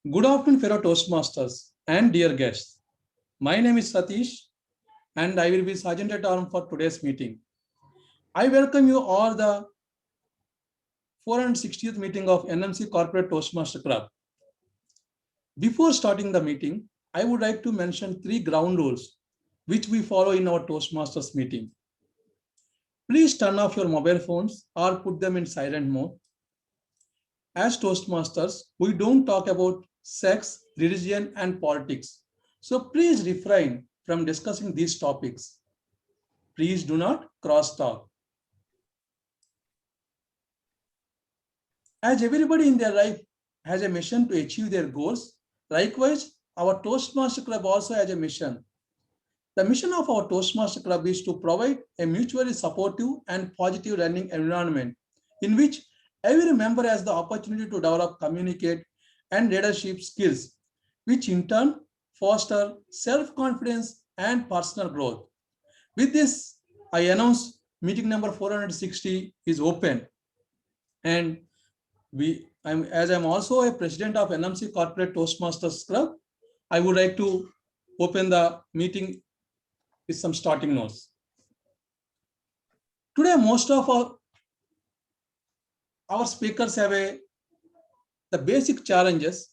Good afternoon, fellow Toastmasters and dear guests. My name is Satish and I will be Sergeant at Arms for today's meeting. I welcome you all the 460th meeting of NMC Corporate Toastmaster Club. Before starting the meeting, I would like to mention 3 ground rules which we follow in our Toastmasters meeting. Please turn off your mobile phones or put them in silent mode. As Toastmasters, we don't talk about sex, religion, and politics. So please refrain from discussing these topics. Please do not cross-talk. As everybody in their life has a mission to achieve their goals, likewise, our Toastmaster Club also has a mission. The mission of our Toastmaster Club is to provide a mutually supportive and positive learning environment in which every member has the opportunity to develop, communicate, and leadership skills, which in turn foster self-confidence and personal growth. With this, I announce meeting number 460 is open. And as I'm also a president of NMC Corporate Toastmasters Club, I would like to open the meeting with some starting notes. Today, most of our speakers have the basic challenges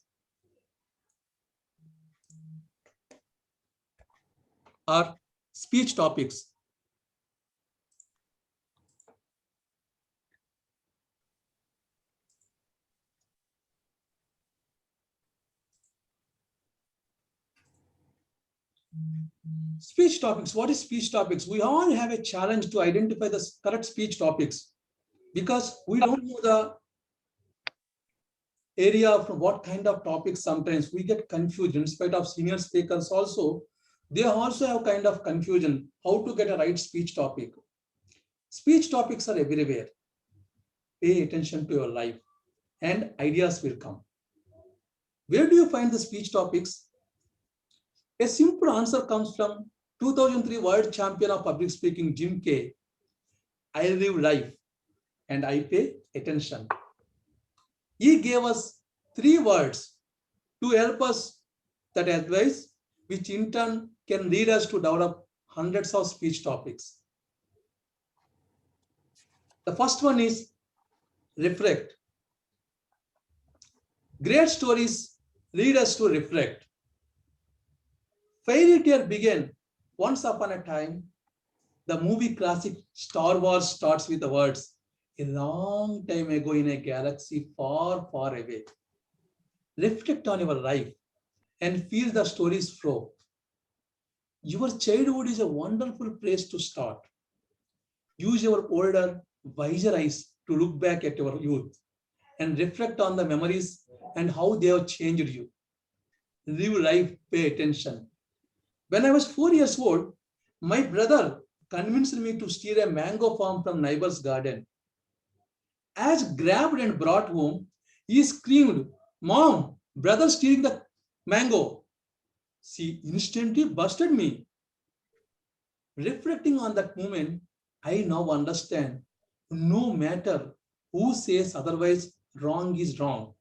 are speech topics. Speech topics. What is speech topics? We all have a challenge to identify the correct speech topics because we don't know the area of what kind of topics. Sometimes we get confused in spite of senior speakers also. They also have kind of confusion how to get a right speech topic. Speech topics are everywhere. Pay attention to your life and ideas will come. Where do you find the speech topics? A simple answer comes from 2003 World Champion of Public Speaking, Jim Kay. I live life and I pay attention. He gave us 3 words to help us that advice, which in turn can lead us to develop hundreds of speech topics. The first one is reflect. Great stories lead us to reflect. Fairy tale began once upon a time. The movie classic Star Wars starts with the words, a long time ago in a galaxy far, far away. Reflect on your life and feel the story's flow. Your childhood is a wonderful place to start. Use your older, wiser eyes to look back at your youth and reflect on the memories and how they have changed you. Live life, pay attention. When I was 4 years old, my brother convinced me to steal a mango farm from neighbor's garden. As grabbed and brought home, he screamed, "Mom, brother stealing the mango." She instantly busted me. Reflecting on that moment, I now understand no matter who says otherwise, wrong is wrong.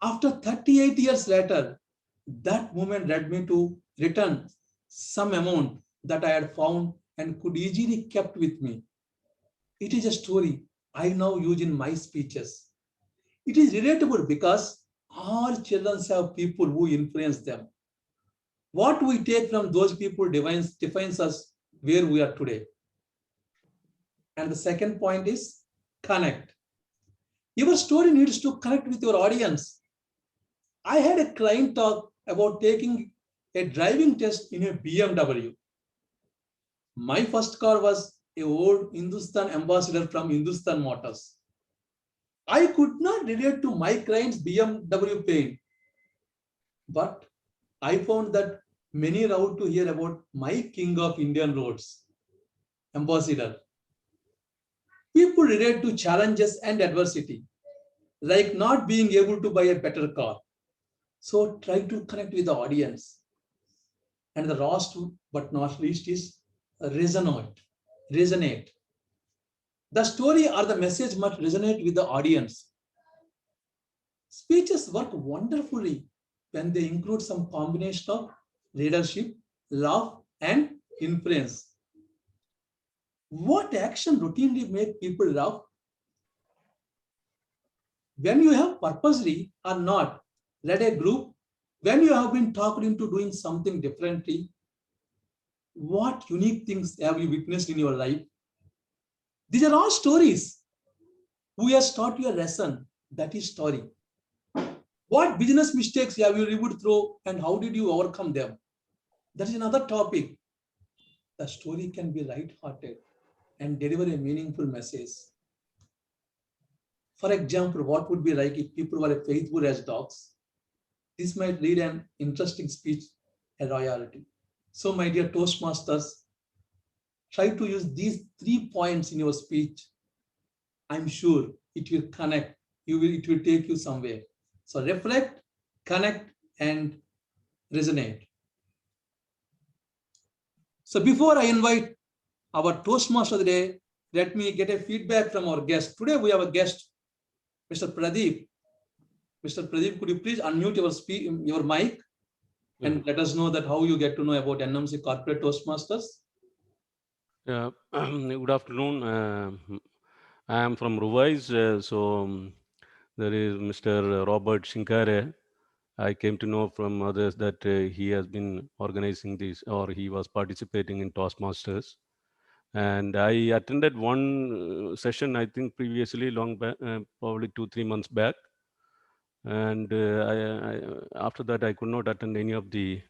After 38 years later, that moment led me to return some amount that I had found and could easily kept with me. It is a story I now use in my speeches. It is relatable because all children have people who influence them. What we take from those people defines us where we are today. And the second point is connect. Your story needs to connect with your audience. I had a client talk about taking a driving test in a BMW. My first car was an old Hindustan ambassador from Hindustan Motors. I could not relate to my client's BMW pain, but I found that many loved to hear about my king of Indian roads, ambassador. People relate to challenges and adversity, like not being able to buy a better car. So try to connect with the audience. And the last but not least is resonate. The story or the message must resonate with the audience. Speeches work wonderfully when they include some combination of leadership, love, and influence. What action routinely make people laugh? When you have purposely or not led a group, when you have been talked into doing something differently, what unique things have you witnessed in your life? These are all stories. Who has taught you a lesson? That is story. What business mistakes have you lived through and how did you overcome them? That is another topic. The story can be light-hearted and deliver a meaningful message. For example, what would be like if people were faithful as dogs? This might lead an interesting speech, a royalty. So, my dear Toastmasters, try to use these 3 points in your speech. I'm sure it will connect. It will take you somewhere. So reflect, connect, and resonate. So before I invite our Toastmaster of the day, let me get a feedback from our guest. Today we have a guest, Mr. Pradeep. Mr. Pradeep, could you please unmute your mic and let us know that how you get to know about NMC Corporate Toastmasters? Good afternoon. I am from Ruvais. There is Mr. Robert Shinkare. I came to know from others that he has been organizing this, or he was participating in Toastmasters. And I attended one session, I think previously, long back, probably 2-3 months back. And after that, I could not attend any of the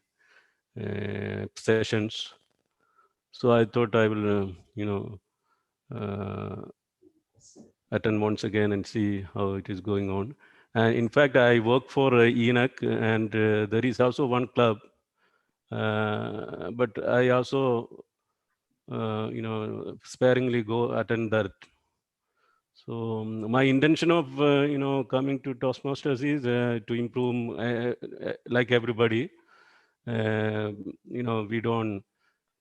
sessions. So I thought I will, attend once again and see how it is going on. And in fact, I work for ENAC, and there is also one club, but I also, sparingly go attend that. So my intention of, coming to Toastmasters is to improve, like everybody. We don't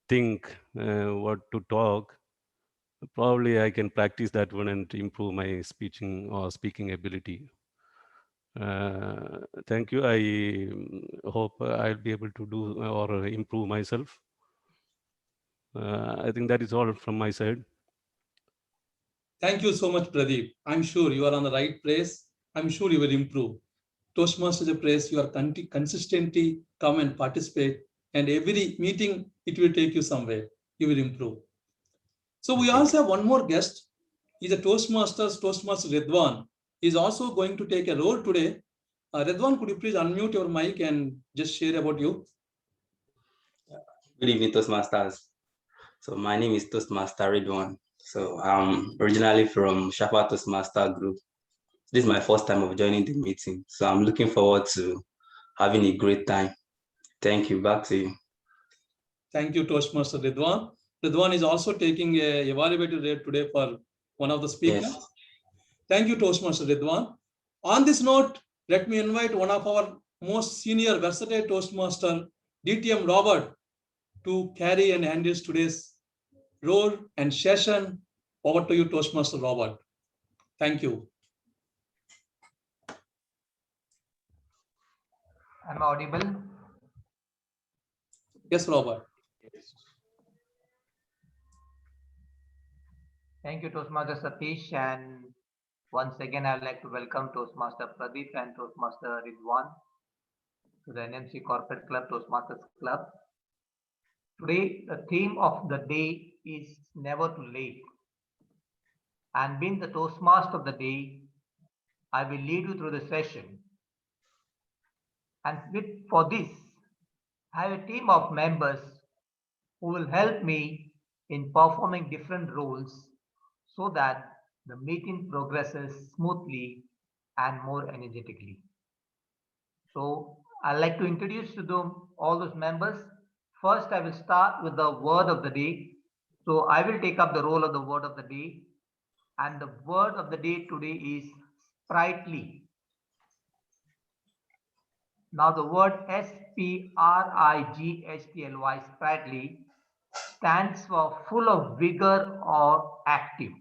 think what to talk. Probably I can practice that one and improve my speaking ability. Thank you. I hope I'll be able to do or improve myself. I think that is all from my side. Thank you so much, Pradeep. I'm sure you are on the right place. I'm sure you will improve. Toastmasters is a place you are consistently come and participate, and every meeting it will take you somewhere. You will improve. So we also have one more guest. He's a Toastmaster Redwan. He's also going to take a role today. Redwan, could you please unmute your mic and just share about you? Good evening, Toastmasters. So my name is Toastmaster Redwan. So I'm originally from Shafa Toastmaster Group. This is my first time of joining the meeting. So I'm looking forward to having a great time. Thank you. Back to you. Thank you, Toastmaster Redwan. Redwan is also taking a evaluated rate today for one of the speakers. Yes. Thank you, Toastmaster Redwan. On this note, let me invite one of our most senior versatile Toastmaster, DTM Robert, to carry and handle today's role and session. Over to you, Toastmaster Robert. Thank you. Am I audible? Yes, Robert. Thank you, Toastmaster Satish. And once again, I would like to welcome Toastmaster Pradeep and Toastmaster Ridwan to the NMC Corporate Club, Toastmasters Club. Today, the theme of the day is never too late. And being the Toastmaster of the day, I will lead you through the session. And for this, I have a team of members who will help me in performing different roles so that the meeting progresses smoothly and more energetically. So I'd like to introduce to them all those members. First, I will start with the word of the day. So I will take up the role of the word of the day. And the word of the day today is sprightly. Now the word sprightly, sprightly, stands for full of vigor or active.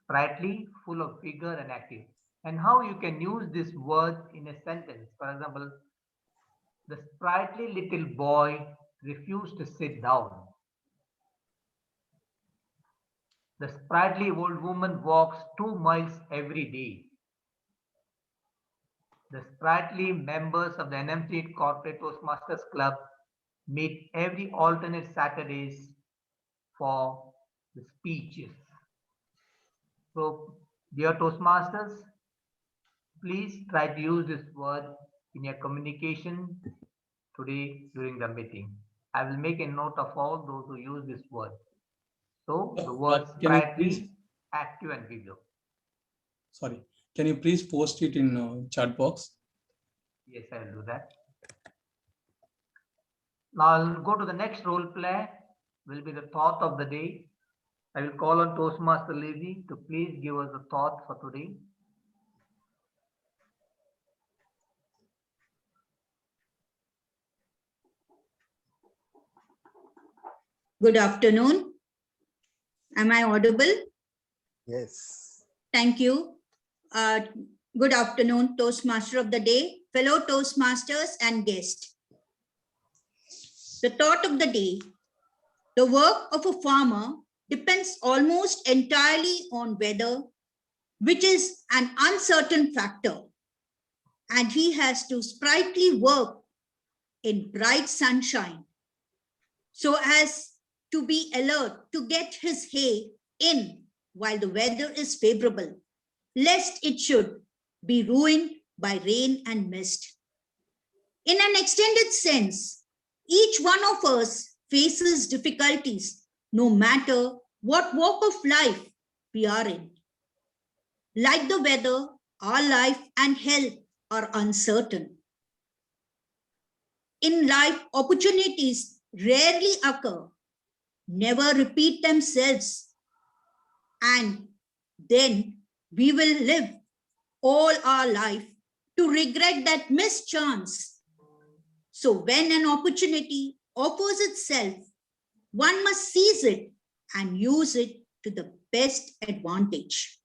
Sprightly, full of vigor and active. and how you can use this word in a sentence. For example, the sprightly little boy refused to sit down. The sprightly old woman walks 2 miles every day. The sprightly members of the NMC Corporate Toastmasters Club meet every alternate Saturdays for the speeches. So, dear Toastmasters, please try to use this word in your communication today during the meeting. I will make a note of all those who use this word. So, the word sprightly, active and vigor. Sorry, can you please post it in chat box? Yes, I will do that. Now I'll go to the next role play, will be the thought of the day. I will call on Toastmaster Lizzie to please give us a thought for today. Good afternoon. Am I audible? Yes. Thank you. Good afternoon, Toastmaster of the day, fellow Toastmasters and guests. The thought of the day: the work of a farmer depends almost entirely on weather, which is an uncertain factor, and he has to sprightly work in bright sunshine so as to be alert to get his hay in while the weather is favorable, lest it should be ruined by rain and mist. In an extended sense, each one of us faces difficulties no matter what walk of life we are in. Like the weather, our life and health are uncertain. In life, opportunities rarely occur, never repeat themselves, and then we will live all our life to regret that missed chance. So when an opportunity offers itself, one must seize it and use it to the best advantage.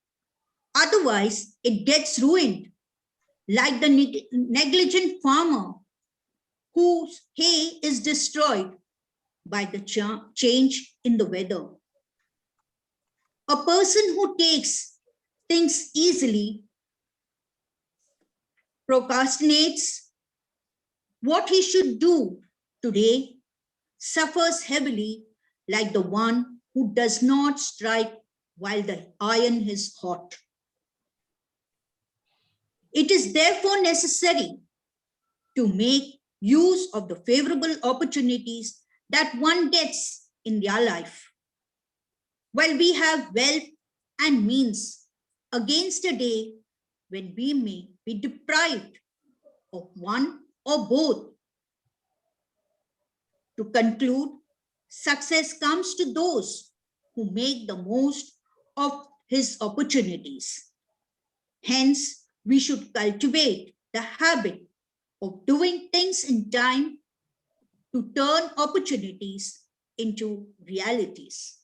Otherwise, it gets ruined, like the negligent farmer whose hay is destroyed by the change in the weather. A person who takes things easily, procrastinates what he should do today, suffers heavily, like the one who does not strike while the iron is hot. It is therefore necessary to make use of the favorable opportunities that one gets in their life. While we have wealth and means, against a day when we may be deprived of one or both. To conclude, success comes to those who make the most of his opportunities. Hence, we should cultivate the habit of doing things in time to turn opportunities into realities.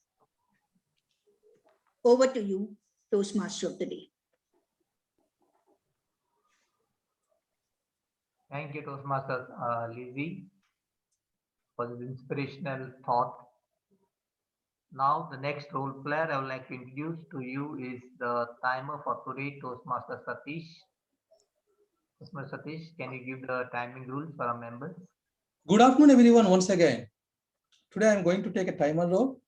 Over to you, Toastmaster of the day. Thank you, Toastmaster Lizzie, for this inspirational thought. Now, the next role player I would like to introduce to you is the timer for today, Toastmaster Satish. Toastmaster Satish, can you give the timing rules for our members? Good afternoon, everyone, once again. Today, I'm going to take a timer role.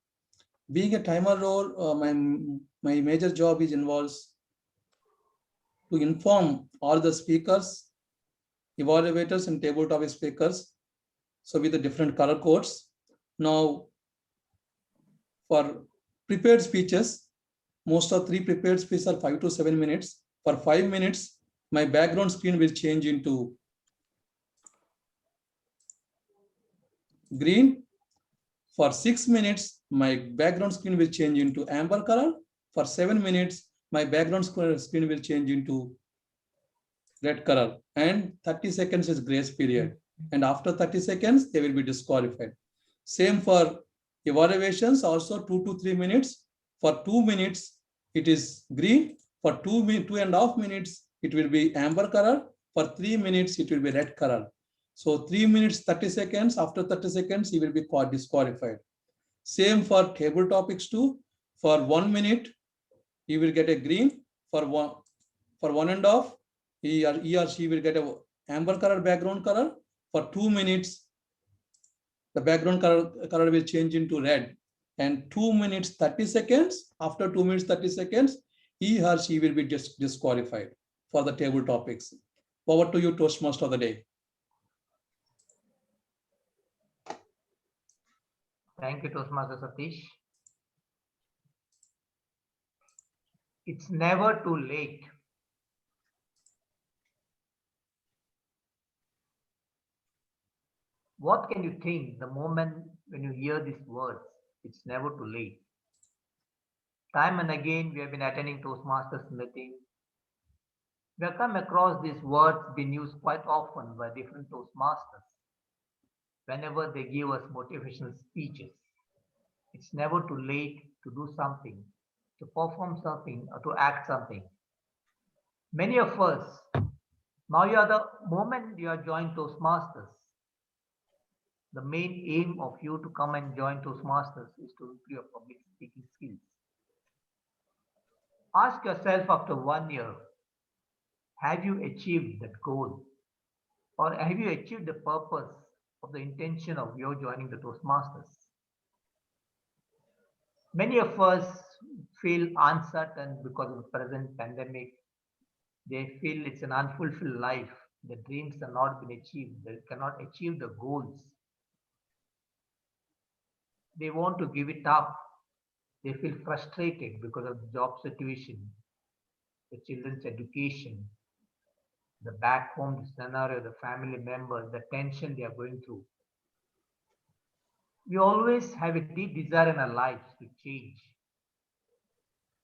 Being a timer role, my major job involves to inform all the speakers, evaluators, and tabletop speakers. So with the different color codes. Now, for prepared speeches, most of 3 prepared speeches are 5 to 7 minutes. For 5 minutes, my background screen will change into green. For 6 minutes, my background screen will change into amber color. For 7 minutes, my background screen will change into red color. And 30 seconds is grace period. And after 30 seconds, they will be disqualified. Same for evaluations, also 2 to 3 minutes. For 2 minutes, it is green. For 2.5 minutes, it will be amber color. For 3 minutes, it will be red color. So 3 minutes, 30 seconds. After 30 seconds, he will be disqualified. Same for table topics too. For 1 minute, he will get a green. For 1.5, he or she will get a amber color background color. For 2 minutes, the background color will change into red. And 2 minutes 30 seconds, after 2 minutes 30 seconds, he or she will be disqualified for the table topics. Over to you, Toastmaster of the day. Thank you, Toastmaster Satish. It's never too late. What can you think the moment when you hear these words? It's never too late. Time and again, we have been attending Toastmasters meeting. We have come across these words being used quite often by different Toastmasters whenever they give us motivational speeches. It's never too late to do something, to perform something, or to act something. Many of us, now you are the moment you are joined Toastmasters, the main aim of you to come and join Toastmasters is to improve your public speaking skills. Ask yourself after 1 year, have you achieved that goal? Or have you achieved the purpose of the intention of your joining the Toastmasters? Many of us feel uncertain because of the present pandemic. They feel it's an unfulfilled life. The dreams are not been achieved. They cannot achieve the goals. They want to give it up. They feel frustrated because of the job situation, the children's education, the back home scenario, the family members, the tension they are going through. We always have a deep desire in our lives to change.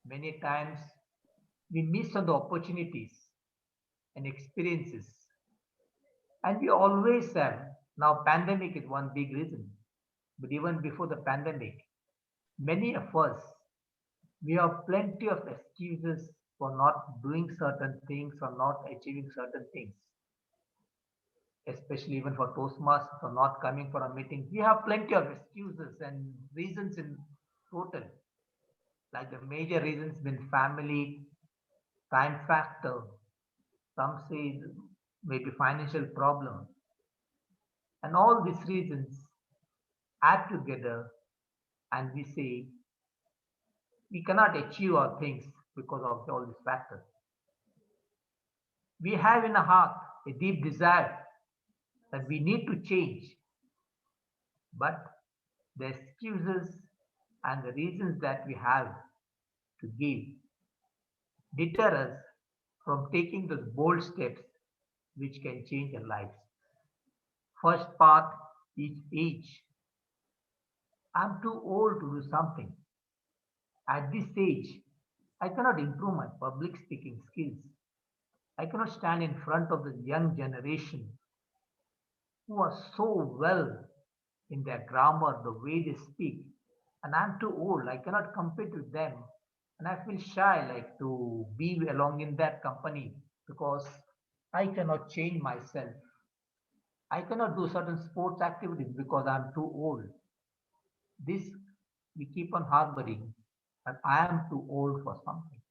Many times we miss on the opportunities and experiences. And we always have, now pandemic is one big reason, but even before the pandemic, many of us, we have plenty of excuses for not doing certain things or not achieving certain things. Especially even for Toastmasters for not coming for a meeting. We have plenty of excuses and reasons in total. Like the major reasons been family, time factor, some say maybe financial problem. And all these reasons add together and we say we cannot achieve our things because of all these factors. We have in our heart a deep desire that we need to change, but the excuses and the reasons that we have to give deter us from taking those bold steps which can change our lives. First part is age. I'm too old to do something. At this age, I cannot improve my public speaking skills. I cannot stand in front of the young generation who are so well in their grammar, the way they speak. And I'm too old. I cannot compete with them. And I feel shy like to be along in that company because I cannot change myself. I cannot do certain sports activities because I'm too old. This we keep on harboring, and I am too old for something.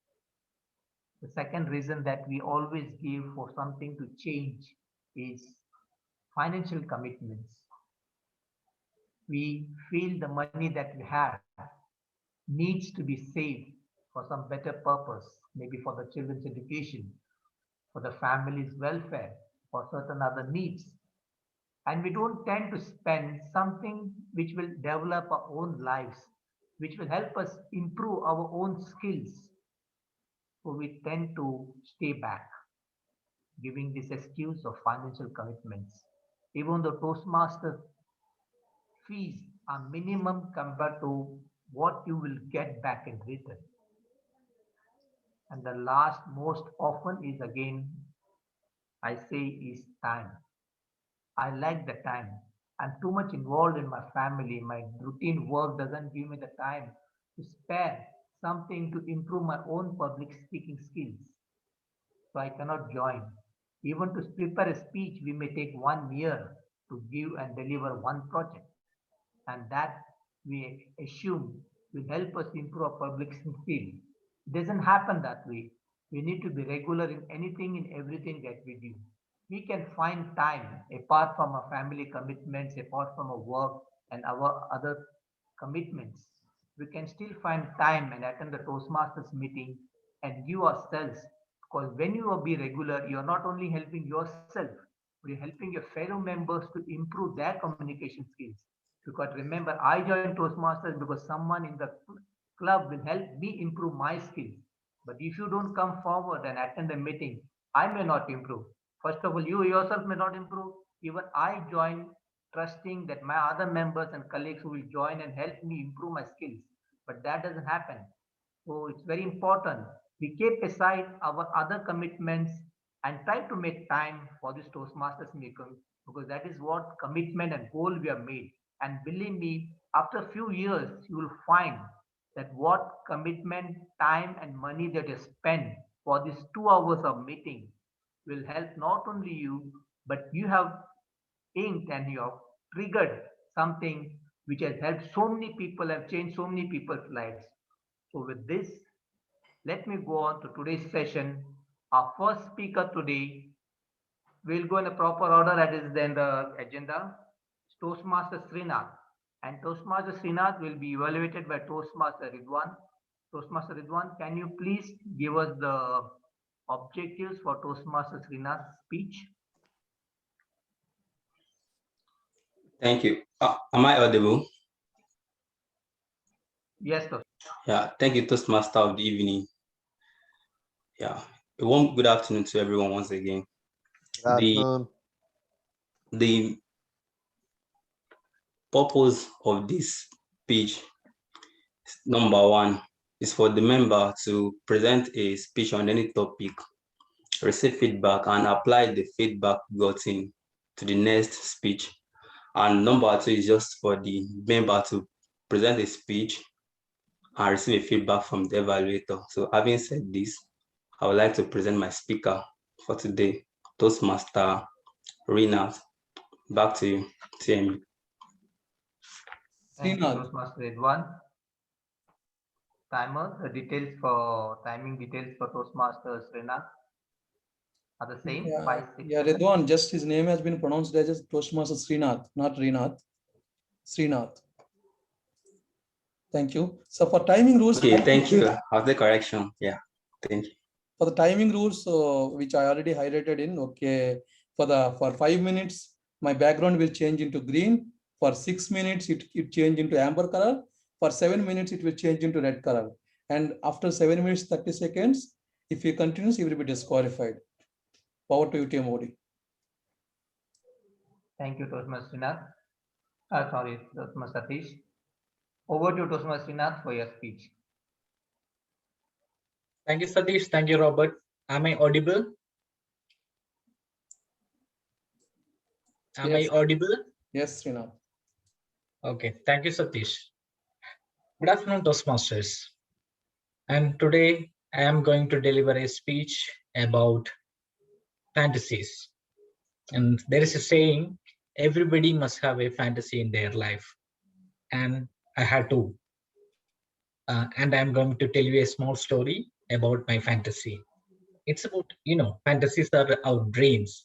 The second reason that we always give for something to change is financial commitments. We feel the money that we have needs to be saved for some better purpose, maybe for the children's education, for the family's welfare, for certain other needs. And we don't tend to spend something which will develop our own lives, which will help us improve our own skills. So we tend to stay back, giving this excuse of financial commitments. Even the Toastmaster fees are minimum compared to what you will get back in return. And the last most often is again, I say is time. I like the time. I'm too much involved in my family. My routine work doesn't give me the time to spare something to improve my own public speaking skills. So I cannot join. Even to prepare a speech, we may take 1 year to give and deliver one project. And that we assume will help us improve our public skill. It doesn't happen that way. We need to be regular in anything, in everything that we do. We can find time apart from our family commitments, apart from our work and our other commitments. We can still find time and attend the Toastmasters meeting and give ourselves. Because when you will be regular, you're not only helping yourself, but you're helping your fellow members to improve their communication skills. Because remember, I joined Toastmasters because someone in the club will help me improve my skills. But if you don't come forward and attend the meeting, I may not improve. First of all, you yourself may not improve. Even I join trusting that my other members and colleagues will join and help me improve my skills. But that doesn't happen. So it's very important. We keep aside our other commitments and try to make time for this Toastmasters meeting because that is what commitment and goal we have made. And believe me, after a few years, you will find that what commitment, time, and money that you spend for these 2 hours of meeting will help not only you, but you have inked and you have triggered something which has helped so many people, have changed so many people's lives. So with this, let me go on to today's session. Our first speaker today, we'll go in the proper order that is then the agenda. Toastmaster Srinath. And Toastmaster Srinath will be evaluated by Toastmaster Ridwan. Toastmaster Ridwan, can you please give us the objectives for Toastmaster Srinath's speech? Thank you. Am I audible? Yes, sir. Yeah, thank you, Toastmaster of the evening. Yeah, a warm good afternoon to everyone once again. Good afternoon. The purpose of this speech, number one, is for the member to present a speech on any topic, receive feedback, and apply the feedback gotten to the next speech. And number two is just for the member to present a speech and receive a feedback from the evaluator. So having said this, I would like to present my speaker for today, Toastmaster Rinat. Back to you, TMU. Thank you, Srinath. Toastmaster Ridwan. Timer, the details for timing details for Toastmaster Srinath are the same. Yeah, 5, 6, yeah, 7. Ridwan, just his name has been pronounced as Toastmaster Srinath, not Rinath. Srinath. Thank you. So for timing rules. Okay, thank you. How's the correction? Yeah, thank you. For the timing rules, which I already highlighted in, okay, for 5 minutes, my background will change into green. For 6 minutes, it change into amber color. For 7 minutes, it will change into red color. And after 7 minutes, 30 seconds, if he continues, he will be disqualified. Power to you, Team Modi. Thank you, Toastmaster Srinath. Sorry, Toastmaster Satish. Over to you, Toastmaster Srinath, for your speech. Thank you, Satish. Thank you, Robert. Am I audible? Am I audible? Yes, Srinath. Okay. Thank you, Satish. Good afternoon, Toastmasters. And today I am going to deliver a speech about fantasies. And there is a saying, everybody must have a fantasy in their life. And I had two. And I'm going to tell you a small story about my fantasy. It's about, fantasies are our dreams.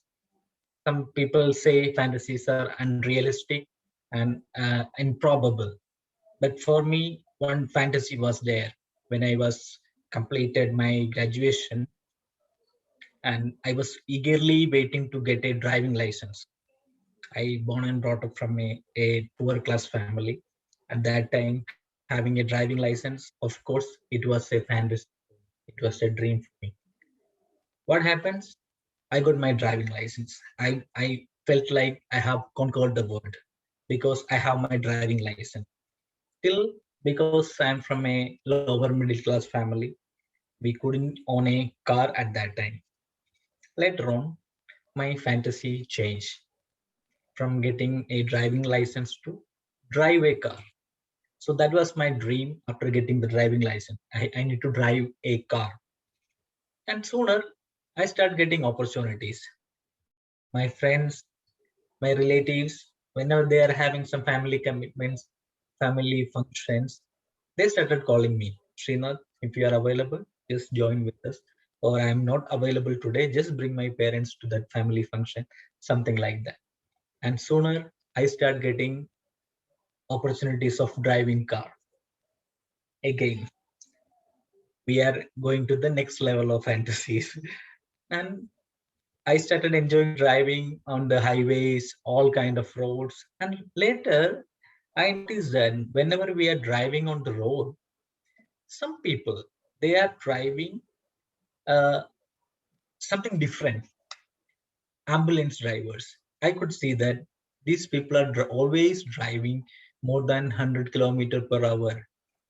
Some people say fantasies are unrealistic and improbable. But for me, one fantasy was there when I was completed my graduation, and I was eagerly waiting to get a driving license. I born and brought up from a poor class family. At that time, having a driving license, of course, it was a fantasy. It was a dream for me. What happens? I got my driving license. I felt like I have conquered the world because I have my driving license. Still, because I'm from a lower middle class family, we couldn't own a car at that time. Later on, my fantasy changed from getting a driving license to drive a car. So that was my dream after getting the driving license. I need to drive a car. And sooner I start getting opportunities. My friends, my relatives, whenever they are having some family commitments, family functions, they started calling me, Srinath, if you are available, just join with us. Or I am not available today, just bring my parents to that family function, something like that. And sooner I start getting opportunities of driving car. Again, we are going to the next level of fantasies. And I started enjoying driving on the highways, all kind of roads. And later, I noticed that whenever we are driving on the road, some people, they are driving uh, something different. Ambulance drivers. I could see that these people are always driving more than 100 kilometers per hour,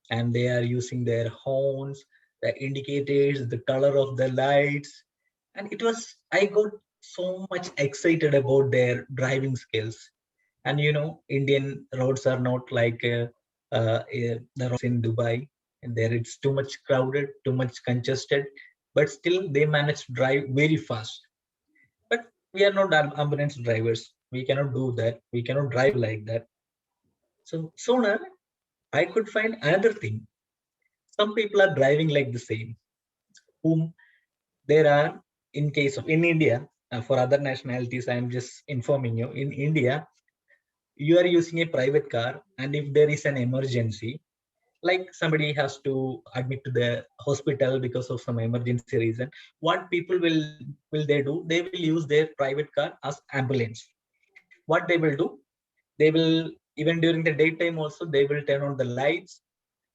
and they are using their horns, the indicators, the color of the lights. And it was, I got so much excited about their driving skills. And Indian roads are not like the roads in Dubai, and there it's too much crowded, too much congested, but still they manage to drive very fast. But we are not ambulance drivers. We cannot do that. We cannot drive like that. So sooner I could find another thing. Some people are driving like the same, whom there are in case of in India, for other nationalities, I am just informing you, in India, you are using a private car, and if there is an emergency, like somebody has to admit to the hospital because of some emergency reason, what people will they do? They will use their private car as ambulance. What they will do? They will, even during the daytime also, they will turn on the lights,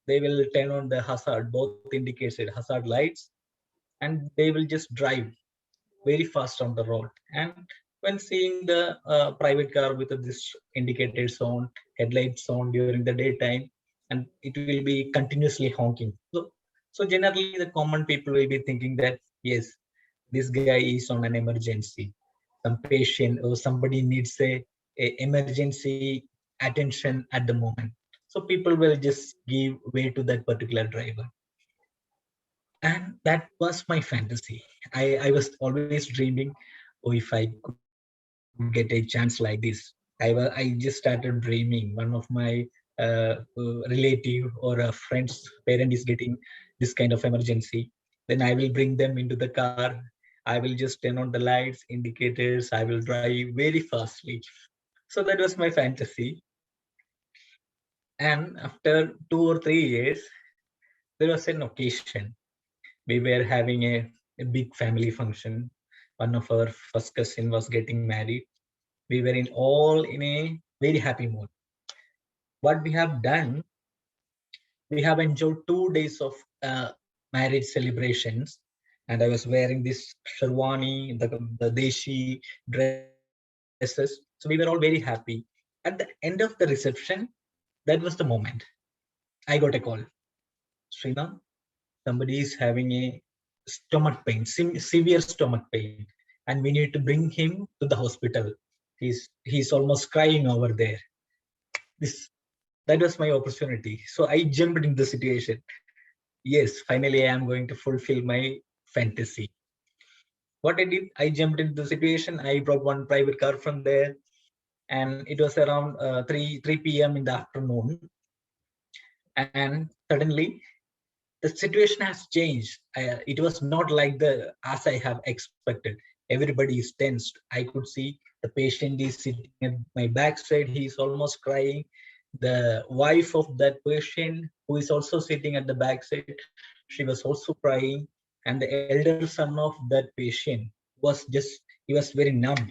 they will turn on the hazard, both indicated hazard lights, and they will just drive very fast on the road. And when seeing the private car with this indicators on, headlights on during the daytime, and it will be continuously honking. So generally the common people will be thinking that, yes, this guy is on an emergency. Some patient or somebody needs a emergency attention at the moment. So people will just give way to that particular driver. And that was my fantasy. I was always dreaming, oh, if I could get a chance like this. I just started dreaming. One of my relative or a friend's parent is getting this kind of emergency, then I will bring them into the car. I will just turn on the lights, indicators, I will drive very fastly. So that was my fantasy. And after 2 or 3 years, there was an occasion. We were having a big family function. One of our first cousin was getting married. We were all in a very happy mood. What we have done, we have enjoyed 2 days of marriage celebrations, and I was wearing this sherwani, the deshi dresses. So we were all very happy. At the end of the reception, that was the moment. I got a call. Srinath, somebody is having a stomach pain, severe stomach pain, and we need to bring him to the hospital. He's almost crying over there. This that was my opportunity. So I jumped into the situation. Yes, finally I am going to fulfill my fantasy. What I did, I jumped into the situation. I brought one private car from there, and it was around 3 p.m. in the afternoon. And suddenly the situation has changed. It was not like the as I have expected. Everybody is tensed. I could see the patient is sitting at my backside. He is almost crying. The wife of that patient, who is also sitting at the backside, she was also crying. And the elder son of that patient he was very numb.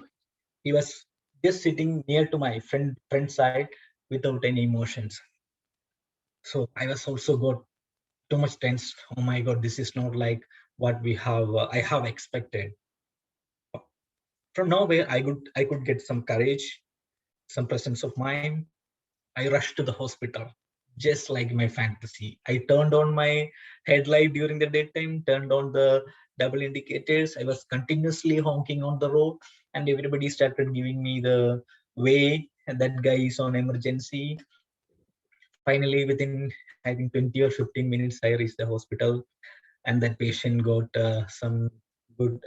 He was just sitting near to my friend side without any emotions. So I was also got too much tense. Oh my god, this is not like what we have I have expected. From nowhere I could get some courage, some presence of mind. I rushed to the hospital, just like my fantasy. I turned on my headlight during the daytime, turned on the double indicators. I was continuously honking on the road, and everybody started giving me the way, and that guy is on emergency. finally, within I think 20 or 15 minutes, I reached the hospital, and that patient got some good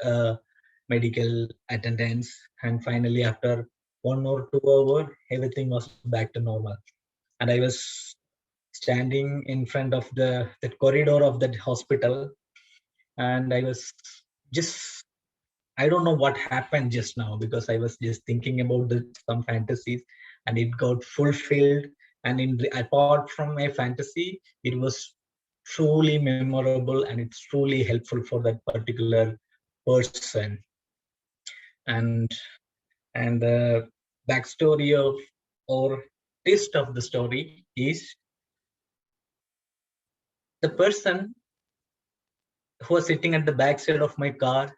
medical attendance. And finally, after 1 or 2 hours, everything was back to normal. And I was standing in front of the corridor of that hospital, and I was just, I don't know what happened just now, because I was just thinking about some fantasies, and it got fulfilled. And apart from my fantasy, it was truly memorable, and it's truly helpful for that particular person. And the backstory of, or twist of the story is, the person who was sitting at the backside of my car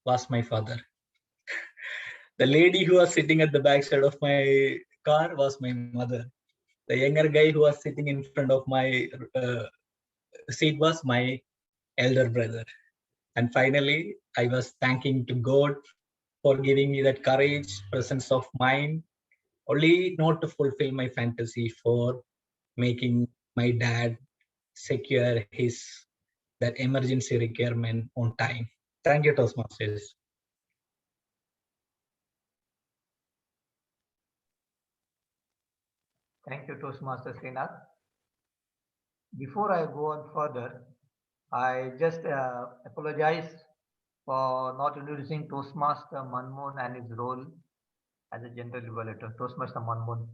was my father. The lady who was sitting at the backside of my car was my mother. The younger guy who was sitting in front of my seat was my elder brother. And finally, I was thanking to God for giving me that courage, presence of mind, only not to fulfill my fantasy for making my dad secure that emergency requirement on time. Thank you, Toastmasters. Thank you, Toastmaster Srinath. Before I go on further, I just apologize for not introducing Toastmaster Manmohan and his role as a general evaluator. Toastmaster Manmohan.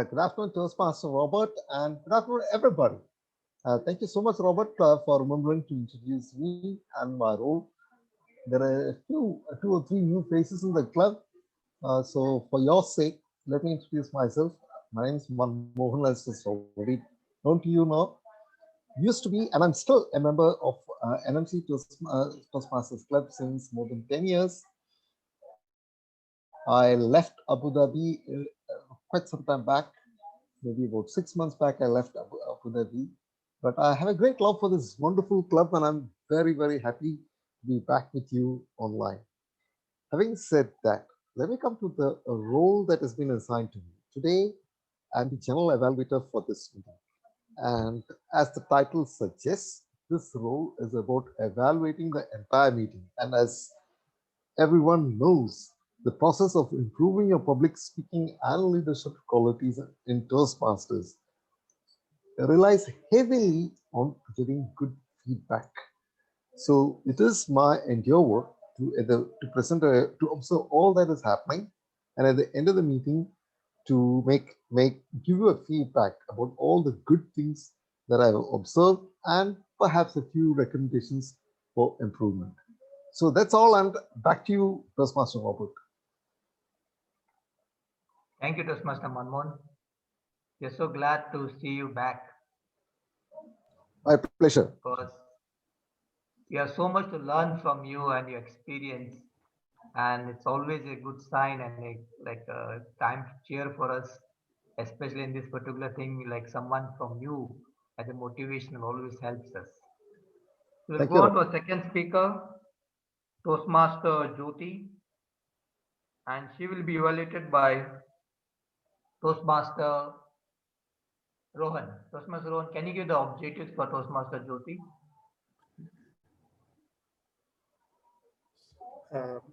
Good afternoon, Toastmaster Robert, and good afternoon, everybody. Thank you so much, Robert, for remembering to introduce me and my role. There are two or three new faces in the club. So for your sake, let me introduce myself. My name is Manmohan, as is already known to you now. Used to be, and I'm still a member of NMC Toastmasters Club since more than 10 years. I left Abu Dhabi quite some time back, maybe about 6 months back. I left Abu Dhabi, but I have a great love for this wonderful club, and I'm very, very happy to be back with you online. Having said that, let me come to the role that has been assigned to me. Today, I'm the general evaluator for this meeting. And as the title suggests, this role is about evaluating the entire meeting. And as everyone knows, the process of improving your public speaking and leadership qualities in Toastmasters relies heavily on getting good feedback. So it is my endeavor to present, to observe all that is happening, and at the end of the meeting, to give you a feedback about all the good things that I have observed, and perhaps a few recommendations for improvement. So that's all, and back to you, Toastmaster Robert. Thank you, Toastmaster Manmohan. We're so glad to see you back. My pleasure. Because we have so much to learn from you and your experience, and it's always a good sign and a time to cheer for us, especially in this particular thing. Like someone from you as a motivation always helps us. We'll Thank go you, on to a second speaker, Toastmaster Jyoti, and she will be evaluated by Toastmaster Rohan. Toastmaster Rohan, can you give the objectives for Toastmaster Jyoti?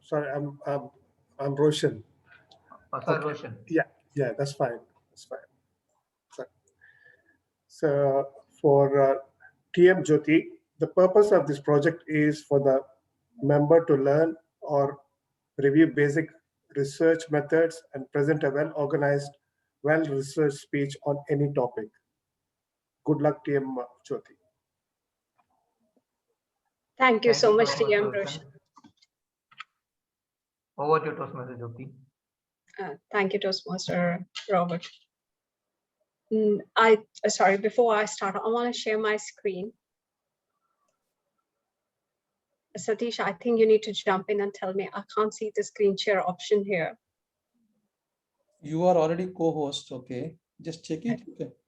Sorry, I'm Roshan. Oh, sorry, Okay. Roshan. Yeah, that's fine. That's fine. So for TM Jyoti, the purpose of this project is for the member to learn or review basic research methods and present a well-organized, well-researched speech on any topic. Good luck, TM Jyoti. Thank you so much, Toastmaster TM Roshan. Over to Toastmaster Jyoti. Thank you, Toastmaster Robert. Sorry, before I start, I want to share my screen. Satish, I think you need to jump in and tell me. I can't see the screen share option here. You are already co-host, okay? Just check it.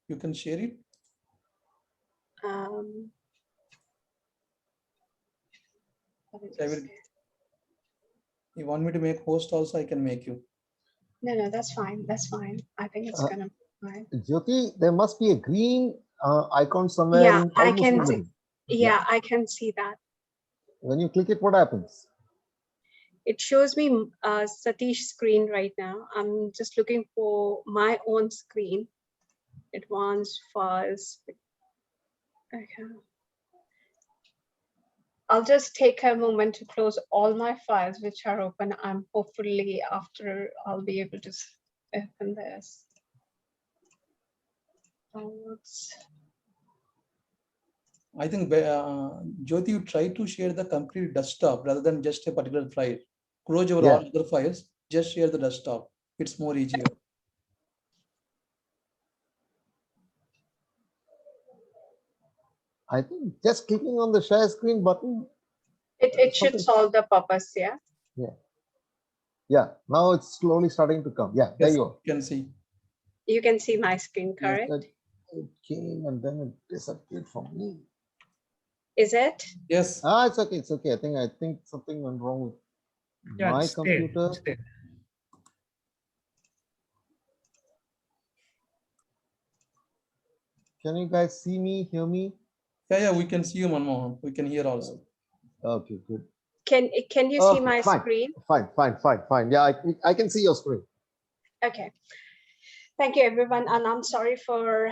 You can share it. You want me to make host also? I can make you. No, that's fine. That's fine. I think it's gonna be fine. Jyoti, there must be a green icon somewhere Yeah, in I almost in can the see. middle. Yeah, I can see that. When you click it, what happens? It shows me Satish's screen right now. I'm just looking for my own screen. Advanced files. Okay. I'll just take a moment to close all my files which are open. I'm hopefully after I'll be able to open this. I think Jyoti, you try to share the complete desktop rather than just a particular file. Close your all other files, just share the desktop. It's more easier. I think just clicking on the share screen button. It should solve the purpose, yeah? Yeah. Yeah, now it's slowly starting to come. Yeah, there Yes, you are. you can see. You can see my screen, correct? Yes, it came and then it disappeared from me. Is it? Yes. It's okay. It's okay. I think something went wrong with my computer. Can you guys see me, hear me? Yeah, we can see you, Manmohan. We can hear also. Okay, good. Can you see my screen? Fine. Yeah, I can see your screen. Okay. Thank you, everyone. And I'm sorry for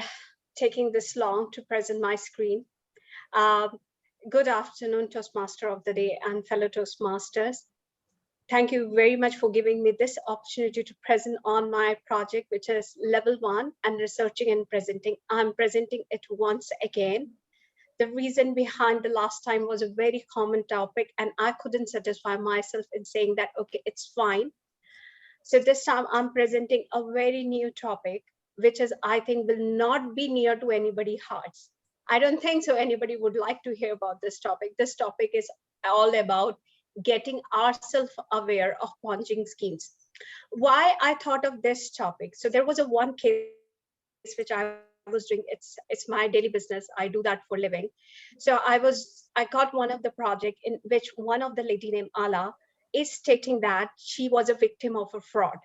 taking this long to present my screen. Good afternoon, Toastmaster of the Day and fellow Toastmasters. Thank you very much for giving me this opportunity to present on my project, which is level 1 and researching and presenting. I'm presenting it once again. The reason behind the last time was a very common topic and I couldn't satisfy myself in saying that, okay, it's fine. So this time I'm presenting a very new topic, which is, I think, will not be near to anybody's hearts. I don't think so anybody would like to hear about this topic. This topic is all about getting ourselves aware of Ponzi schemes. Why I thought of this topic? So there was one case which I was doing. It's my daily business. I do that for living. So I got one of the project in which one of the lady named Ala is stating that she was a victim of a fraud.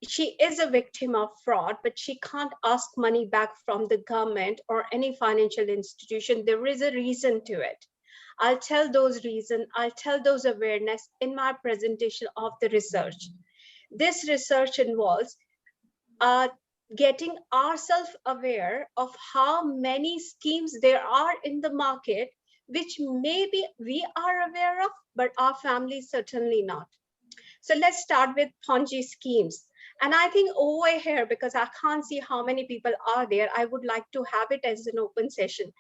She is a victim of fraud, but she can't ask money back from the government or any financial institution. There is a reason to it. I'll tell those reasons, I'll tell those awareness in my presentation of the research. This research involves getting ourselves aware of how many schemes there are in the market, which maybe we are aware of, but our families certainly not. So let's start with Ponzi schemes. And I think over here, because I can't see how many people are there, I would like to have it as an open session.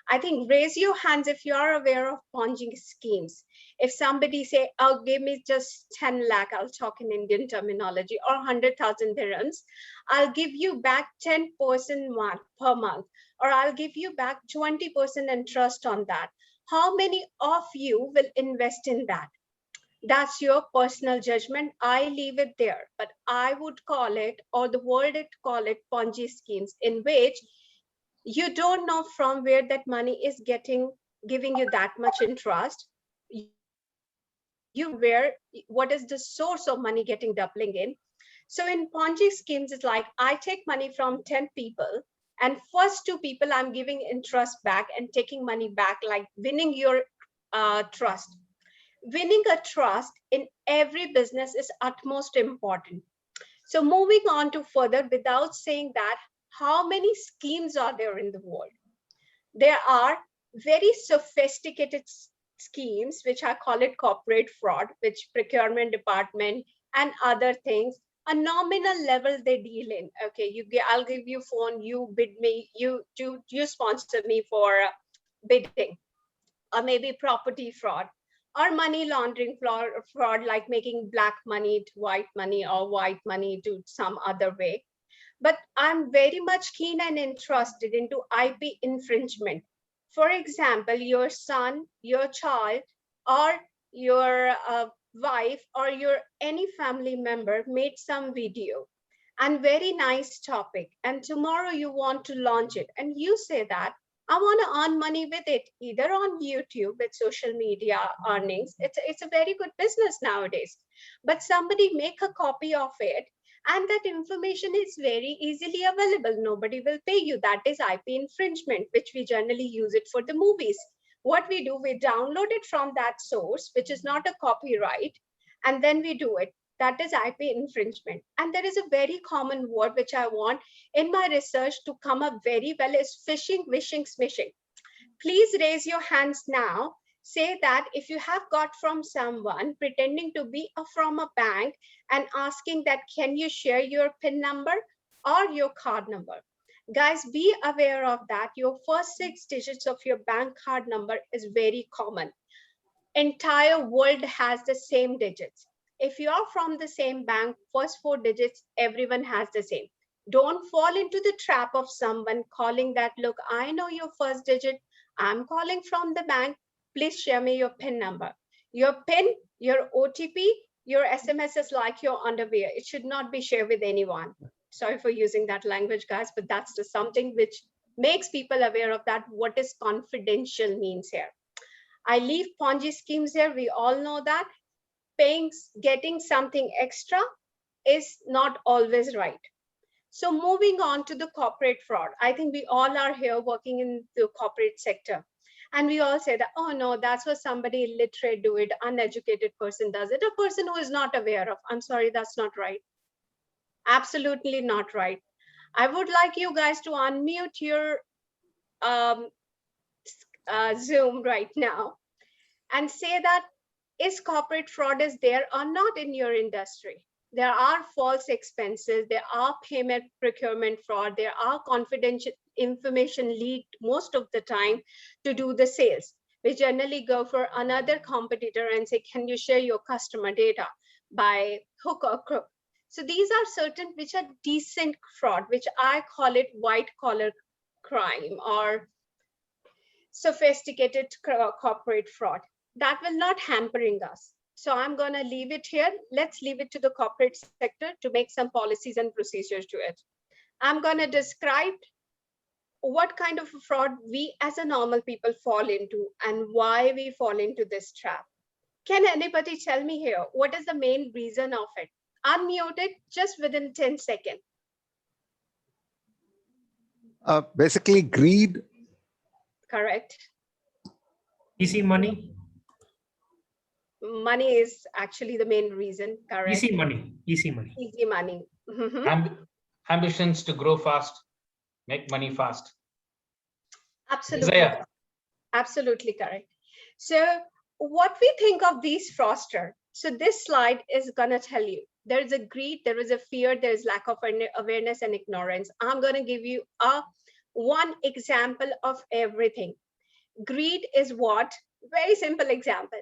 I think raise your hands if you are aware of Ponzi schemes. If somebody say, oh, give me just 10 lakh, I'll talk in Indian terminology, or 100,000 dirhams, I'll give you back 10% per month, or I'll give you back 20% interest on that. How many of you will invest in that? That's your personal judgment. I leave it there, but I would call it, or the world would call it, Ponzi schemes, in which you don't know from where that money is giving you that much interest. You where what is the source of money getting doubling in. So in Ponzi schemes, it's like I take money from 10 people, and first 2 people I'm giving interest back and taking money back, like winning your trust. Winning a trust in every business is utmost important. So moving on to further, without saying that, how many schemes are there in the world? There are very sophisticated schemes, which I call it corporate fraud, which procurement department and other things, a nominal level they deal in. Okay, I'll give you phone, you bid me, you sponsor me for bidding, or maybe property fraud, or money laundering fraud, like making black money to white money or white money to some other way. But I'm very much keen and interested into IP infringement. For example, your son, your child, or your wife, or your any family member made some video and very nice topic, and tomorrow you want to launch it, and you say that I want to earn money with it, either on YouTube with social media earnings. It's a very good business nowadays. But somebody make a copy of it, and that information is very easily available. Nobody will pay you. That is IP infringement, which we generally use it for the movies. What we do, we download it from that source, which is not a copyright, and then we do it. That is IP infringement. And there is a very common word which I want in my research to come up very well is phishing, wishing, smishing. Please raise your hands now. Say that if you have got from someone pretending to be from a bank and asking that, can you share your PIN number or your card number? Guys, be aware of that. Your first 6 digits of your bank card number is very common. Entire world has the same digits. If you are from the same bank, first 4 digits, everyone has the same. Don't fall into the trap of someone calling that, look, I know your first digit. I'm calling from the bank. Please share me your PIN number. Your PIN, your OTP, your SMS is like your underwear. It should not be shared with anyone. Sorry for using that language, guys, but that's just something which makes people aware of that, what is confidential means here. I leave Ponzi schemes here. We all know that getting something extra is not always right. So moving on to the corporate fraud. I think we all are here working in the corporate sector. And we all say that, oh no, that's what somebody illiterate do it, uneducated person does it, a person who is not aware of. I'm sorry, that's not right. Absolutely not right. I would like you guys to unmute your Zoom right now and say that, is corporate fraud is there or not in your industry? There are false expenses, there are payment procurement fraud, there are confidential information leaked most of the time to do the sales. We generally go for another competitor and say, can you share your customer data by hook or crook? So these are certain which are decent fraud, which I call it white collar crime or sophisticated corporate fraud. That will not hampering us. So I'm going to leave it here. Let's leave it to the corporate sector to make some policies and procedures to it. I'm going to describe what kind of fraud we as a normal people fall into and why we fall into this trap. Can anybody tell me here, what is the main reason of it? Unmute it just within 10 seconds. Basically, greed. Correct. Easy money. Money is actually the main reason, correct? Easy money. Easy money. Easy money. Mm-hmm. Ambitions to grow fast, make money fast. Absolutely. Desire. Absolutely correct. So what we think of these fraudsters, so this slide is going to tell you, there is a greed, there is a fear, there is lack of awareness and ignorance. I'm going to give you one example of everything. Greed is what? Very simple example.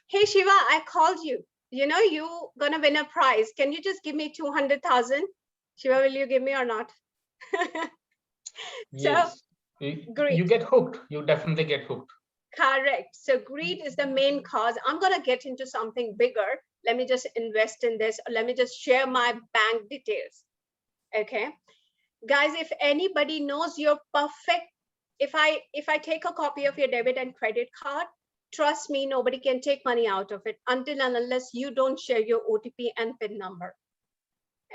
Hey, Shiva, I called you. You know, you're going to win a prize. Can you just give me 200,000? Shiva, will you give me or not? Yes. So, greed. You get hooked. You definitely get hooked. Correct. So greed is the main cause. I'm going to get into something bigger. Let me just invest in this. Let me just share my bank details. Okay. Guys, if anybody knows your perfect, if I take a copy of your debit and credit card, trust me, nobody can take money out of it until and unless you don't share your OTP and PIN number.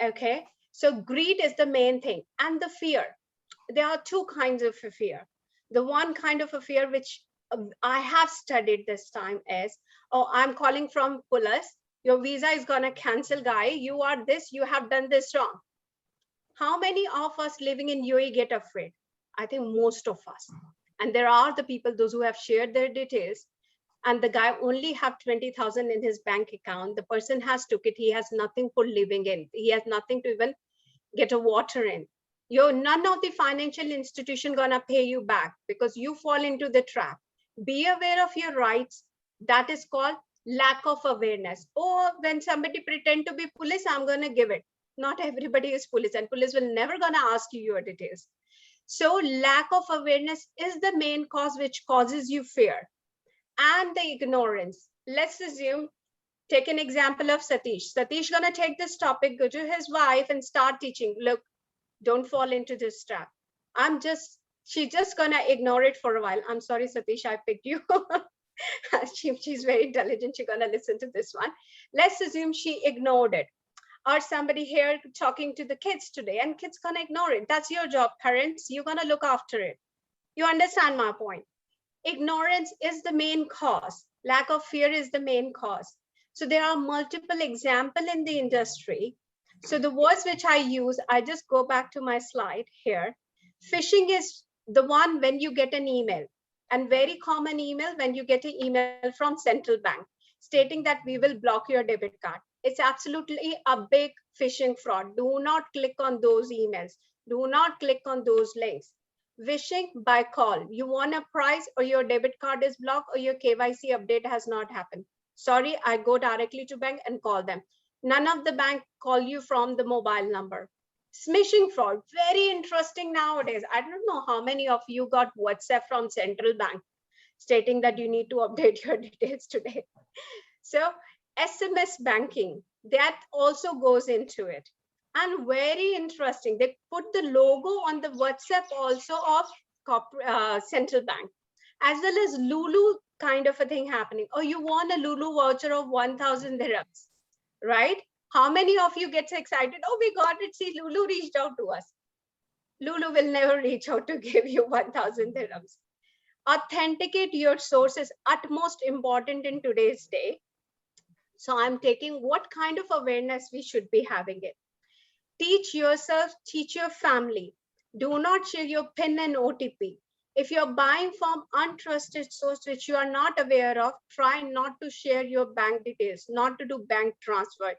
Okay. So greed is the main thing. And the fear. There are two kinds of fear. The one kind of a fear which I have studied this time is, oh, I'm calling from police. Your visa is going to cancel, guy. You are this, you have done this wrong. How many of us living in UAE get afraid? I think most of us. And there are the people, those who have shared their details, and the guy only have 20,000 in his bank account. The person has took it. He has nothing for living in. He has nothing to even get a water in. None of the financial institution gonna pay you back because you fall into the trap. Be aware of your rights. That is called lack of awareness. Or when somebody pretend to be police, I'm gonna give it. Not everybody is police, and police will never gonna ask you your details. So lack of awareness is the main cause which causes you fear. And the ignorance. Let's assume, take an example of Satish. Satish gonna take this topic, go to his wife and start teaching. Look, don't fall into this trap. I'm just She's just gonna ignore it for a while. I'm sorry, Satish, I picked you. She's very intelligent. She's gonna listen to this one. Let's assume she ignored it. Or somebody here talking to the kids today and kids gonna ignore it. That's your job, parents. You're gonna look after it. You understand my point? Ignorance is the main cause. Lack of fear is the main cause. So there are multiple examples in the industry. So the words which I use, I just go back to my slide here. Phishing is the one when you get an email, and very common email when you get an email from central bank stating that we will block your debit card. It's absolutely a big phishing fraud. Do not click on those emails. Do not click on those links. Wishing by call. You want a prize or your debit card is blocked or your KYC update has not happened. Sorry, I go directly to bank and call them. None of the bank call you from the mobile number. Smishing fraud, very interesting nowadays. I don't know how many of you got WhatsApp from central bank stating that you need to update your details today. So SMS banking, that also goes into it. And very interesting, they put the logo on the WhatsApp also of central bank, as well as Lulu kind of a thing happening. Oh, you want a Lulu voucher of 1,000 dirhams, right? How many of you gets excited? Oh, we got it. See, Lulu reached out to us. Lulu will never reach out to give you 1,000 dirhams. Authenticate your sources, utmost important in today's day. So I'm taking what kind of awareness we should be having it. Teach yourself, teach your family. Do not share your PIN and OTP. If you're buying from untrusted source which you are not aware of, try not to share your bank details, not to do bank transfer.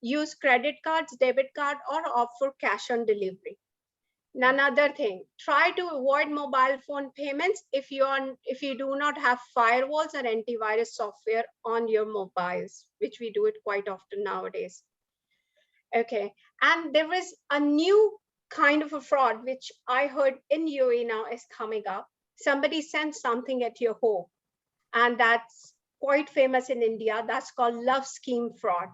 Use credit cards, debit card, or opt for cash on delivery. Another thing, try to avoid mobile phone payments if you do not have firewalls or antivirus software on your mobiles, which we do it quite often nowadays. Okay, and there is a new kind of a fraud which I heard in UAE now is coming up. Somebody sends something at your home, and that's quite famous in India. That's called love scheme fraud.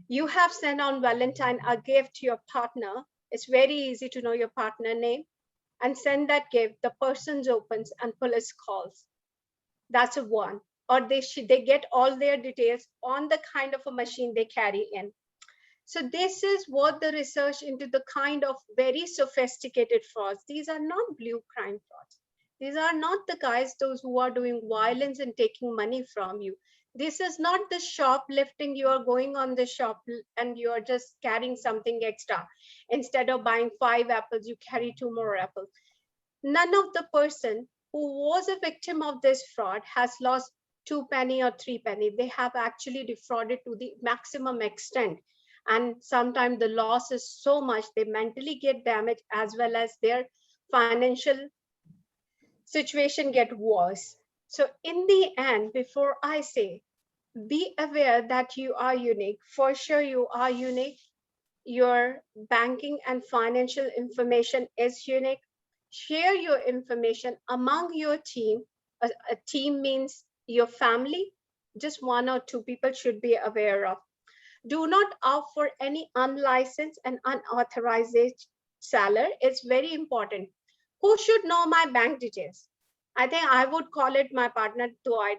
You have sent on Valentine a gift to your partner. It's very easy to know your partner name and send that gift. The person opens and police calls. That's a one. Or they get all their details on the kind of a machine they carry in. So this is what the research into the kind of very sophisticated frauds. These are not blue crime frauds. These are not the guys, those who are doing violence and taking money from you. This is not the shoplifting. You are going on the shop and you are just carrying something extra. Instead of buying 5 apples, you carry 2 more apples. None of the person who was a victim of this fraud has lost 2 penny or 3 penny. They have actually defrauded to the maximum extent. And sometimes the loss is so much, they mentally get damaged as well as their financial situation get worse. So in the end, before I say, be aware that you are unique. For sure, you are unique. Your banking and financial information is unique. Share your information among your team. A team means your family. Just 1 or 2 people should be aware of. Do not opt for any unlicensed and unauthorized seller. It's very important. Who should know my bank details? I think I would call it my partner, though I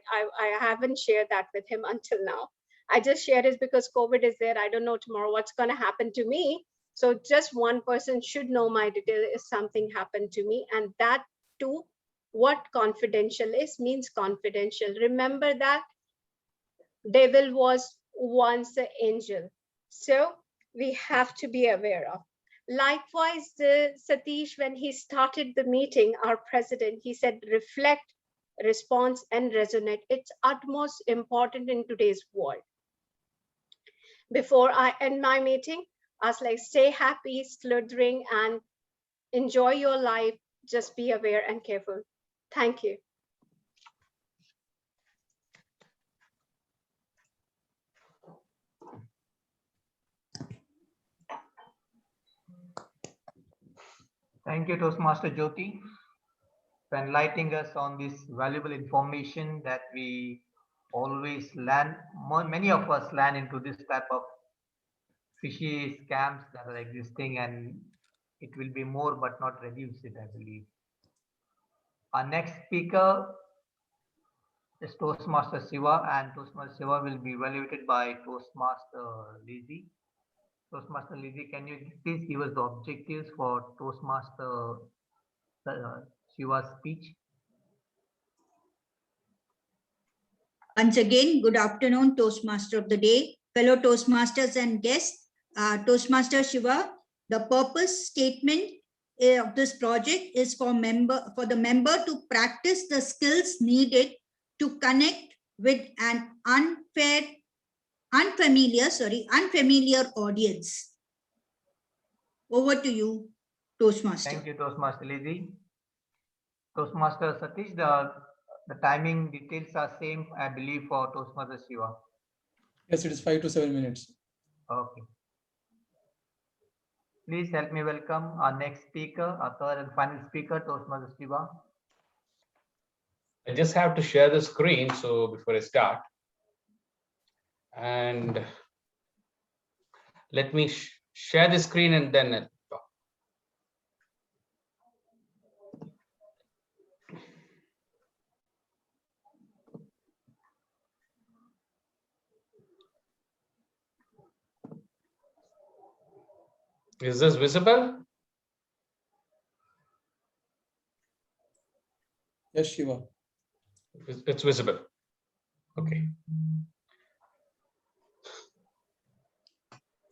haven't shared that with him until now. I just share it because COVID is there. I don't know tomorrow what's going to happen to me. So just one person should know my details if something happened to me. And that too, what confidential is means confidential. Remember that devil was once an angel. So we have to be aware of. Likewise, Satish, when he started the meeting, our president, he said, reflect, response, and resonate. It's utmost important in today's world. Before I end my meeting, I was like, stay happy, slithering, and enjoy your life. Just be aware and careful. Thank you. Thank you, Toastmaster Jyoti, for enlightening us on this valuable information that we always learn. Many of us learn into this type of fishy scams that are existing, and it will be more but not reduce it, I believe. Our next speaker is Toastmaster Shiva, and Toastmaster Shiva will be evaluated by Toastmaster Lizzie. Toastmaster Lizzie, can you please give us the objectives for Toastmaster Shiva's speech? Once again, good afternoon, Toastmaster of the day, fellow Toastmasters and guests. Toastmaster Shiva, the purpose statement of this project is for the member to practice the skills needed to connect with an unfamiliar audience. Over to you, Toastmaster. Thank you, Toastmaster Lizzie. Toastmaster Satish, the timing details are same, I believe, for Toastmaster Shiva. Yes, it is 5 to 7 minutes. Okay. Please help me welcome our next speaker, our third and final speaker, Toastmaster Shiva. I just have to share the screen so before I start. And let me share the screen and then I'll talk. Is this visible? Yes, Shiva. It's visible. Okay.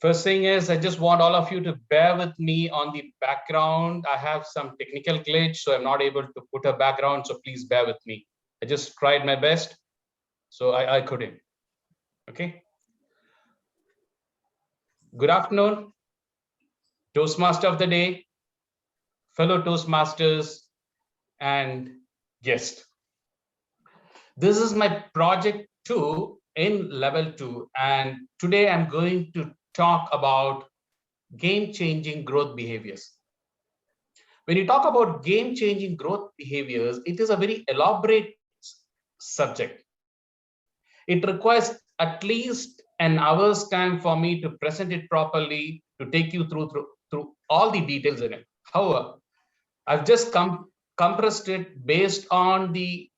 First thing is, I just want all of you to bear with me on the background. I have some technical glitch, so I'm not able to put a background, so please bear with me. I just tried my best, so I couldn't. Okay. Good afternoon, Toastmaster of the day, fellow Toastmasters, and guest. This is my project 2 in level 2, and today I'm going to talk about game-changing growth behaviors. When you talk about game-changing growth behaviors, it is a very elaborate subject. It requires at least an hour's time for me to present it properly, to take you through all the details in it. However, I've just compressed it based on the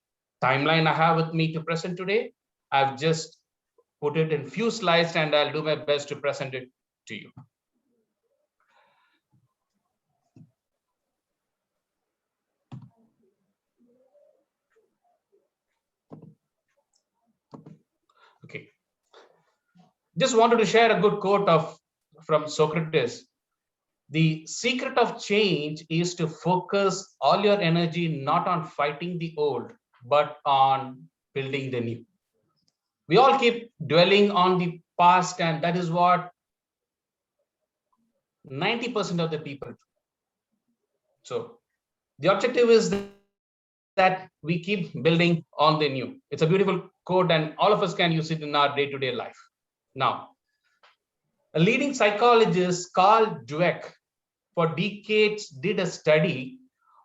timeline I have with me to present today. I've just put it in few slides and I'll do my best to present it to you. Okay. Just wanted to share a good quote from Socrates. The secret of change is to focus all your energy not on fighting the old, but on building the new. We all keep dwelling on the past, and that is what 90% of the people do. So the objective is that we keep building on the new. It's a beautiful quote, and all of us can use it in our day-to-day life. Now, a leading psychologist, Carl Dweck, for decades did a study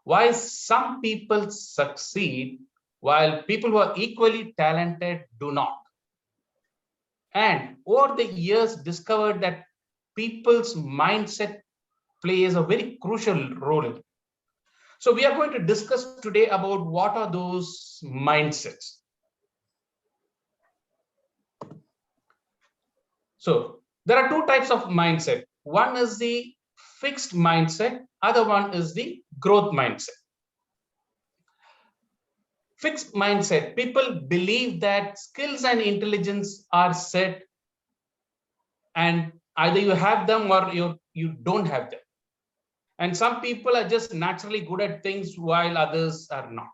why some people succeed while people who are equally talented do not. And over the years discovered that people's mindset plays a very crucial role. So we are going to discuss today about what are those mindsets. So there are two types of mindset. One is the fixed mindset, other one is the growth mindset. Fixed mindset, people believe that skills and intelligence are set and either you have them or you don't have them. And some people are just naturally good at things while others are not.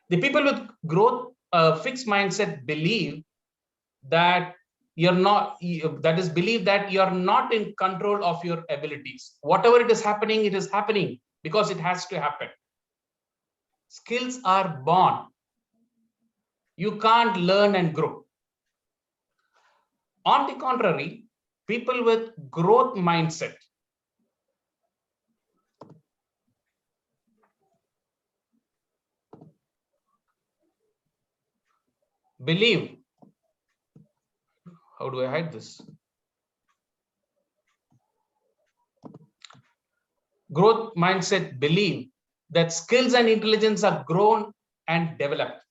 The people with growth fixed mindset believe that believe that you're not in control of your abilities. Whatever it is happening because it has to happen. Skills are born. You can't learn and grow. On the contrary, people with growth mindset believe, how do I hide this? Growth mindset believe that skills and intelligence are grown and developed.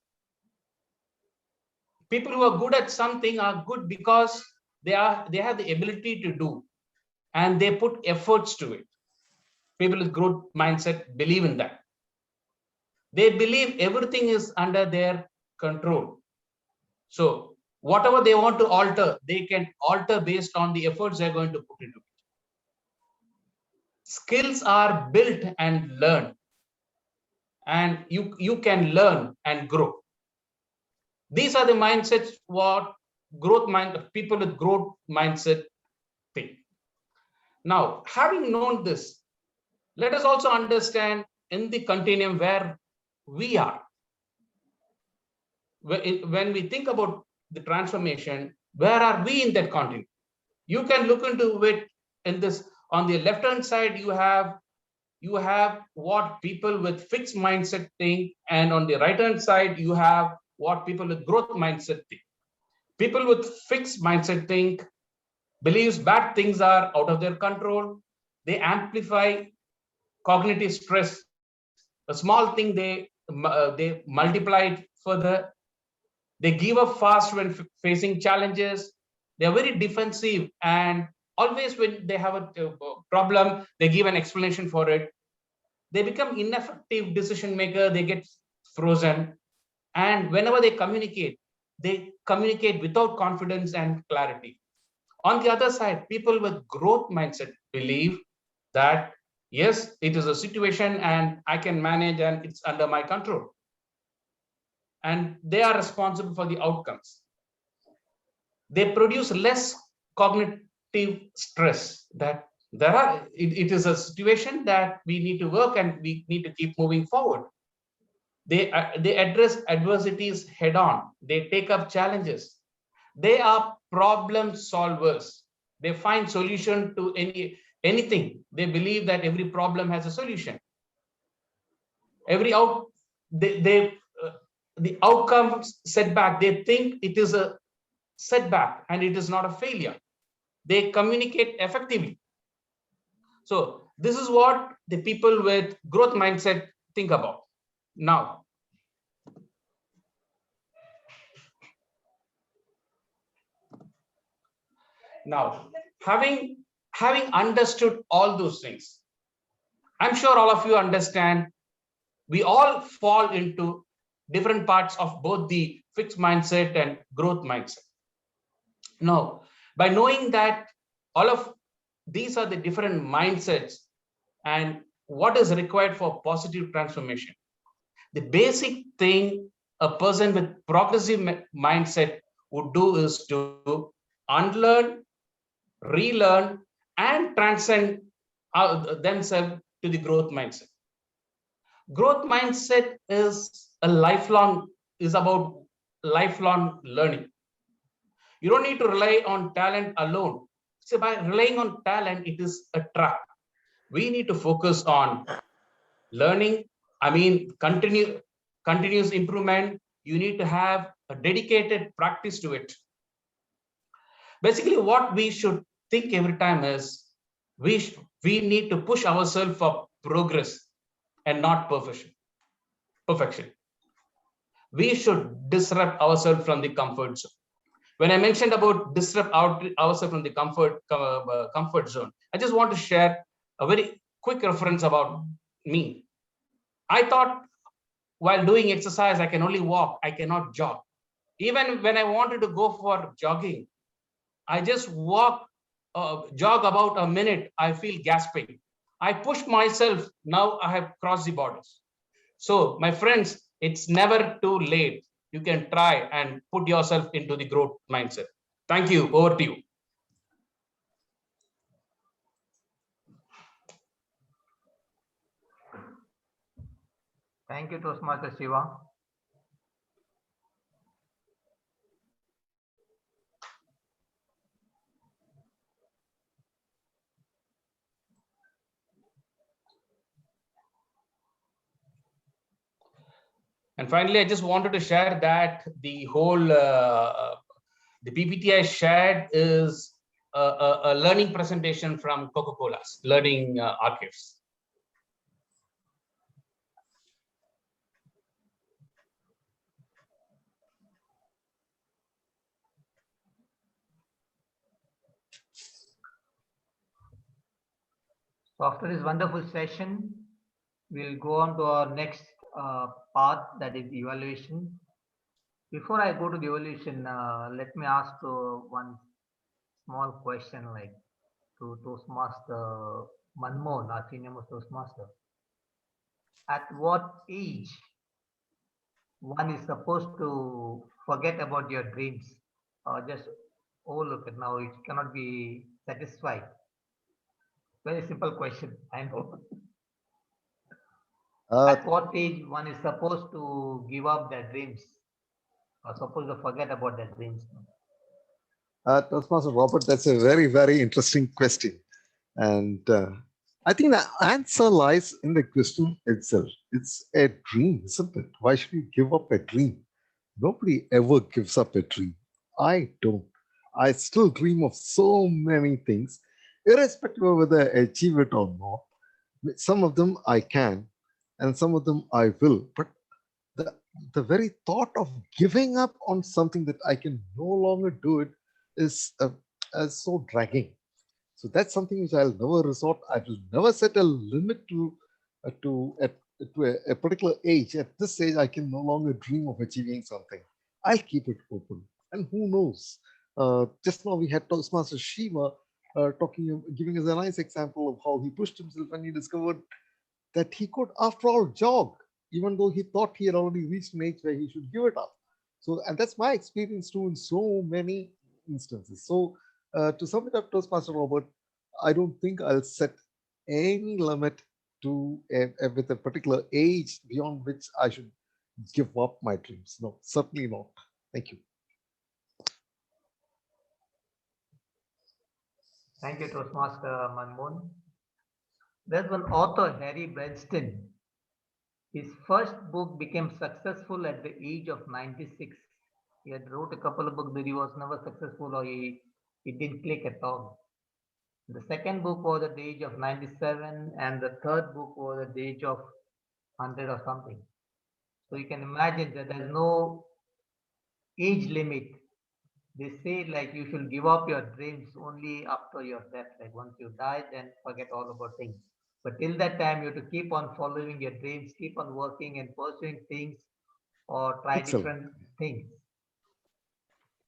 People who are good at something are good because they have the ability to do, and they put efforts to it. People with growth mindset believe in that. They believe everything is under their control. So whatever they want to alter, they can alter based on the efforts they're going to put into it. Skills are built and learned, and you can learn and grow. These are the mindsets what people with growth mindset think. Now, having known this, let us also understand in the continuum where we are. When we think about the transformation, where are we in that continuum? You can look into it in this. On the left hand side, you have what people with fixed mindset think, and on the right hand side, you have what people with growth mindset think. People with fixed mindset think, believes bad things are out of their control. They amplify cognitive stress. A small thing, they multiply it further. They give up fast when facing challenges. They are very defensive, and always when they have a problem, they give an explanation for it. They become ineffective decision maker. They get frozen, and whenever they communicate without confidence and clarity. On the other side, people with growth mindset believe that yes, it is a situation and I can manage and it's under my control, and they are responsible for the outcomes. They produce less cognitive stress. That it is a situation that we need to work and we need to keep moving forward. They address adversities head on. They take up challenges. They are problem solvers. They find solution to anything. They believe that every problem has a solution. The outcome setback, they think it is a setback and it is not a failure. They communicate effectively. So this is what the people with growth mindset think about. Now, having understood all those things, I'm sure all of you understand we all fall into different parts of both the fixed mindset and growth mindset. Now, by knowing that all of these are the different mindsets and what is required for positive transformation, the basic thing a person with progressive mindset would do is to unlearn, relearn, and transcend themselves to the growth mindset. Growth mindset is about lifelong learning. You don't need to rely on talent alone. So by relying on talent, it is a trap. We need to focus on learning. Continuous improvement. You need to have a dedicated practice to it. Basically, what we should think every time is we need to push ourselves for progress and not perfection. We should disrupt ourselves from the comfort zone. When I mentioned about disrupt ourselves from the comfort zone, I just want to share a very quick reference about me. I thought while doing exercise, I can only walk, I cannot jog. Even when I wanted to go for jogging, I just jog about a minute, I feel gasping. I push myself, now I have crossed the borders. So my friends, it's never too late. You can try and put yourself into the growth mindset. Thank you, over to you. Thank you, Toastmaster Shiva. And finally, I just wanted to share that the whole the PPT I shared is a learning presentation from Coca-Cola's Learning Archives. So after this wonderful session, we'll go on to our next part, that is evaluation. Before I go to the evaluation, let me ask one small question, like to Toastmaster Manmohan, our senior most Toastmaster. At what age one is supposed to forget about your dreams or just overlook it? Now it cannot be satisfied. Very simple question, I know. At what age one is supposed to give up their dreams or supposed to forget about their dreams? Toastmaster Robert, that's a very, very interesting question. And I think the answer lies in the question itself. It's a dream, isn't it? Why should you give up a dream? Nobody ever gives up a dream. I don't. I still dream of so many things, irrespective of whether I achieve it or not. Some of them I can, and some of them I will. But the very thought of giving up on something that I can no longer do it is so dragging. So that's something which I'll never resort. I will never set a limit to a particular age. At this age, I can no longer dream of achieving something. I'll keep it open, and who knows? Just now we had Toastmaster Shiva giving us a nice example of how he pushed himself and he discovered that he could, after all, jog, even though he thought he had already reached an age where he should give it up. So, and that's my experience too in so many instances. So, to sum it up, Toastmaster Robert, I don't think I'll set any limit to with a particular age beyond which I should give up my dreams. No, certainly not. Thank you. Thank you, Toastmaster Manmohan. There's one author, Harry Bernstein. His first book became successful at the age of 96. He had wrote a couple of books, but he was never successful, or he didn't click at all. The second book was at the age of 97, and the third book was at the age of 100 or something. So you can imagine that there's no age limit. They say like you should give up your dreams only after your death. Like once you die, then forget all about things. But till that time, you have to keep on following your dreams, keep on working and pursuing things, or try Excellent. different things.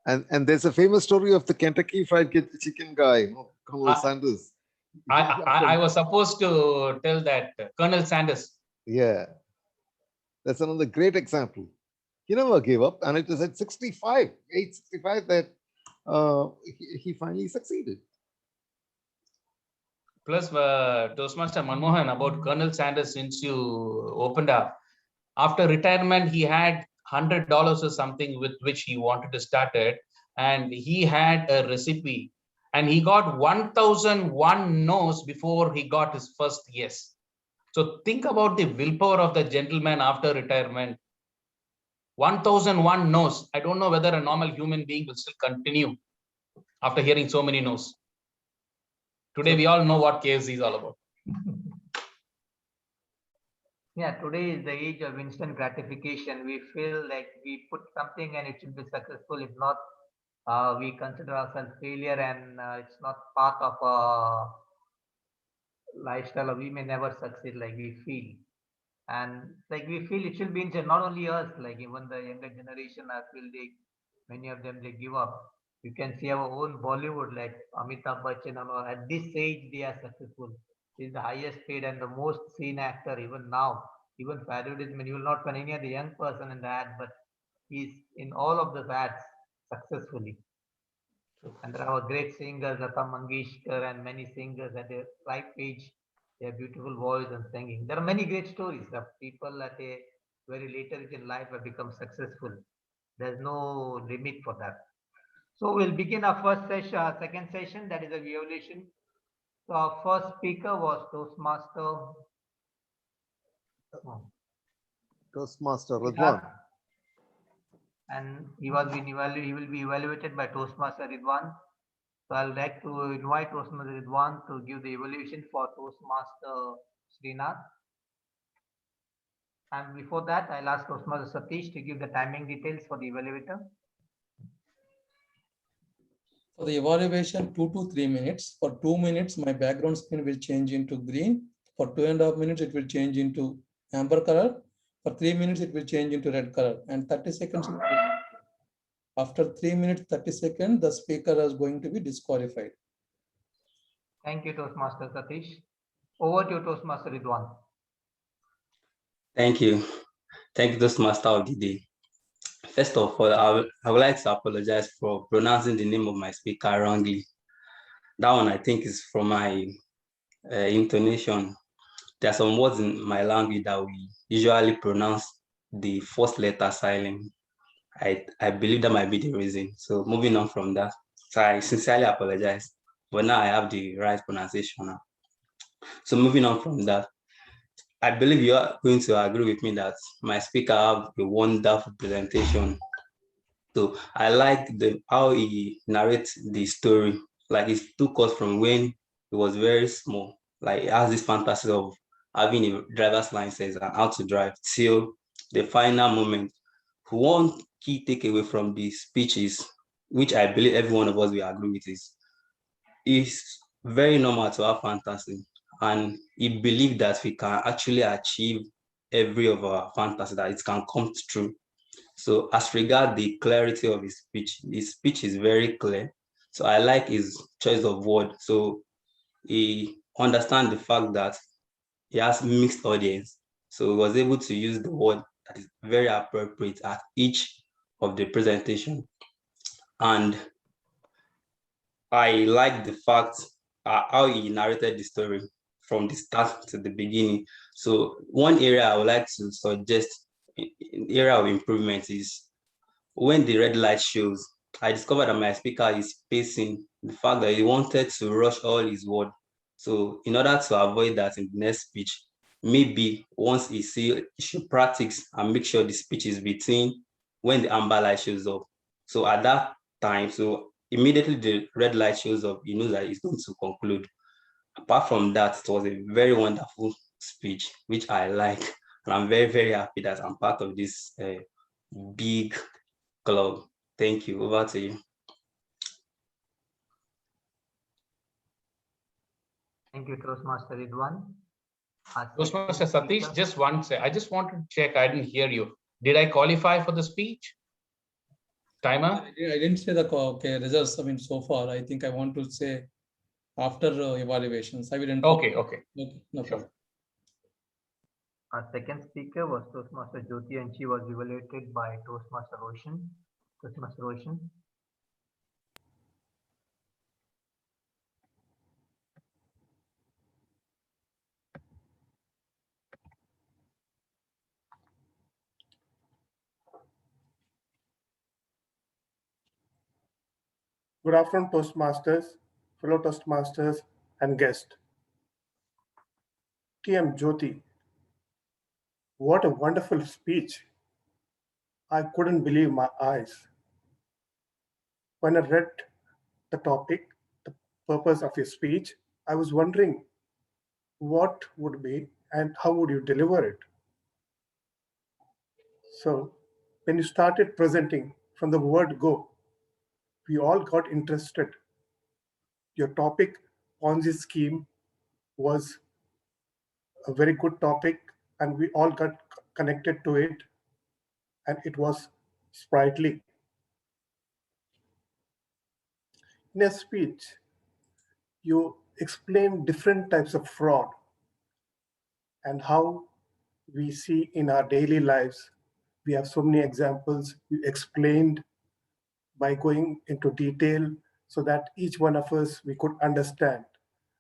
And there's a famous story of the Kentucky Fried Chicken guy, Colonel Sanders. I was supposed to tell that Colonel Sanders. Yeah, that's another great example. He never gave up, and it was at 65, age 65, that he finally succeeded. Plus, Toastmaster Manmohan, about Colonel Sanders, since you opened up, after retirement, he had $100 or something with which he wanted to start it, and he had a recipe, and he got 1001 no's before he got his first yes. So think about the willpower of the gentleman after retirement. 1001 no's. I don't know whether a normal human being will still continue after hearing so many no's. Today, we all know what KFC is all about. Yeah, today is the age of instant gratification. We feel like we put something and it should be successful. If not, we consider ourselves failure, and it's not part of our lifestyle, or we may never succeed like we feel. And like we feel it should be instant, not only us, like even the younger generation, I feel many of them, they give up. You can see our own Bollywood, like Amitabh Bachchan, and at this age, they are successful. He's the highest paid and the most seen actor even now. Even for advertisement, you will not find any other young person in the ad, but he's in all of the ads successfully. And there are great singers, Lata Mangeshkar and many singers at the right age. They have beautiful voice and singing. There are many great stories of people at a very later age in life have become successful. There's no limit for that. So we'll begin our first session, second session, that is a evaluation. So our first speaker was Toastmaster. Toastmaster Ridwan. And he will be evaluated by Toastmaster Ridwan. So I'll like to invite Toastmaster Ridwan to give the evaluation for Toastmaster Srinath. And before that, I'll ask Toastmaster Satish to give the timing details for the evaluator. For the evaluation, 2 to 3 minutes. For 2 minutes, my background screen will change into green. For 2.5 minutes, it will change into amber color. For 3 minutes, it will change into red color. And 30 seconds. After 3 minutes, 30 seconds, the speaker is going to be disqualified. Thank you, Toastmaster Satish. Over to Toastmaster Ridwan. Thank you. Thank you, Toastmaster of the day. First of all, I would like to apologize for pronouncing the name of my speaker wrongly. That one, I think, is from my intonation. There are some words in my language that we usually pronounce the first letter silent. I believe that might be the reason. So moving on from that, so I sincerely apologize, but now I have the right pronunciation now. So moving on from that, I believe you are going to agree with me that my speaker have a wonderful presentation. So I like how he narrates the story. Like it took us from when he was very small, like he has this fantasy of having a driver's license and how to drive till the final moment. One key takeaway from the speeches, which I believe every one of us will agree with, is it's very normal to have fantasy, and he believed that we can actually achieve every of our fantasy, that it can come true. So as regard the clarity of his speech is very clear. So I like his choice of word. So he understands the fact that he has mixed audience. So he was able to use the word that is very appropriate at each of the presentation. And I like the fact how he narrated the story from the start to the beginning. So one area I would like to suggest, area of improvement, is when the red light shows. I discovered that my speaker is pacing, the fact that he wanted to rush all his words. So in order to avoid that in the next speech, maybe once he should practice and make sure the speech is between when the amber light shows up. So at that time, so immediately the red light shows up, he knows that he's going to conclude. Apart from that, it was a very wonderful speech, which I like. And I'm very, very happy that I'm part of this big club. Thank you. Over to you. Thank you, Toastmaster Ridwan. Toastmaster Satish, just one second. I just want to check. I didn't hear you. Did I qualify for the speech? Timer? I didn't say the results. I mean, so far, I think I want to say after evaluations. I will inform. Okay. No problem. Our second speaker was Toastmaster Jyoti, and she was evaluated by Toastmaster Roshan. Toastmaster Roshan. Good afternoon, Toastmasters, fellow Toastmasters, and guests. TM Jyoti, what a wonderful speech. I couldn't believe my eyes. When I read the topic, the purpose of your speech, I was wondering what would be and how would you deliver it? So when you started presenting from the word go, we all got interested. Your topic, Ponzi scheme, was a very good topic, and we all got connected to it, and it was sprightly. In a speech, you explain different types of fraud and how we see in our daily lives. We have so many examples. You explained by going into detail so that each one of us, we could understand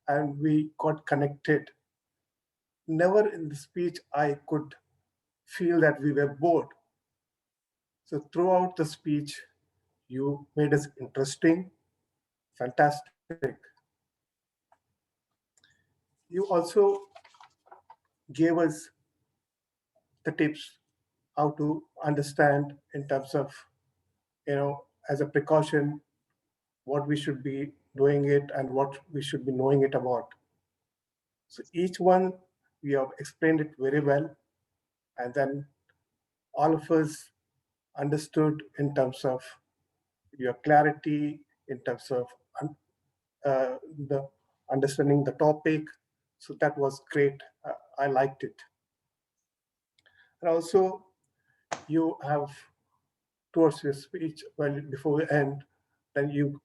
and we got connected. Never in the speech I could feel that we were bored. So throughout the speech, you made us interesting, fantastic. You also gave us the tips how to understand in terms of, as a precaution, what we should be doing it and what we should be knowing it about. So each one, we have explained it very well. And then all of us understood in terms of your clarity, in terms of the understanding the topic. So that was great. I liked it. And also, you have towards your speech, well, before we end, then you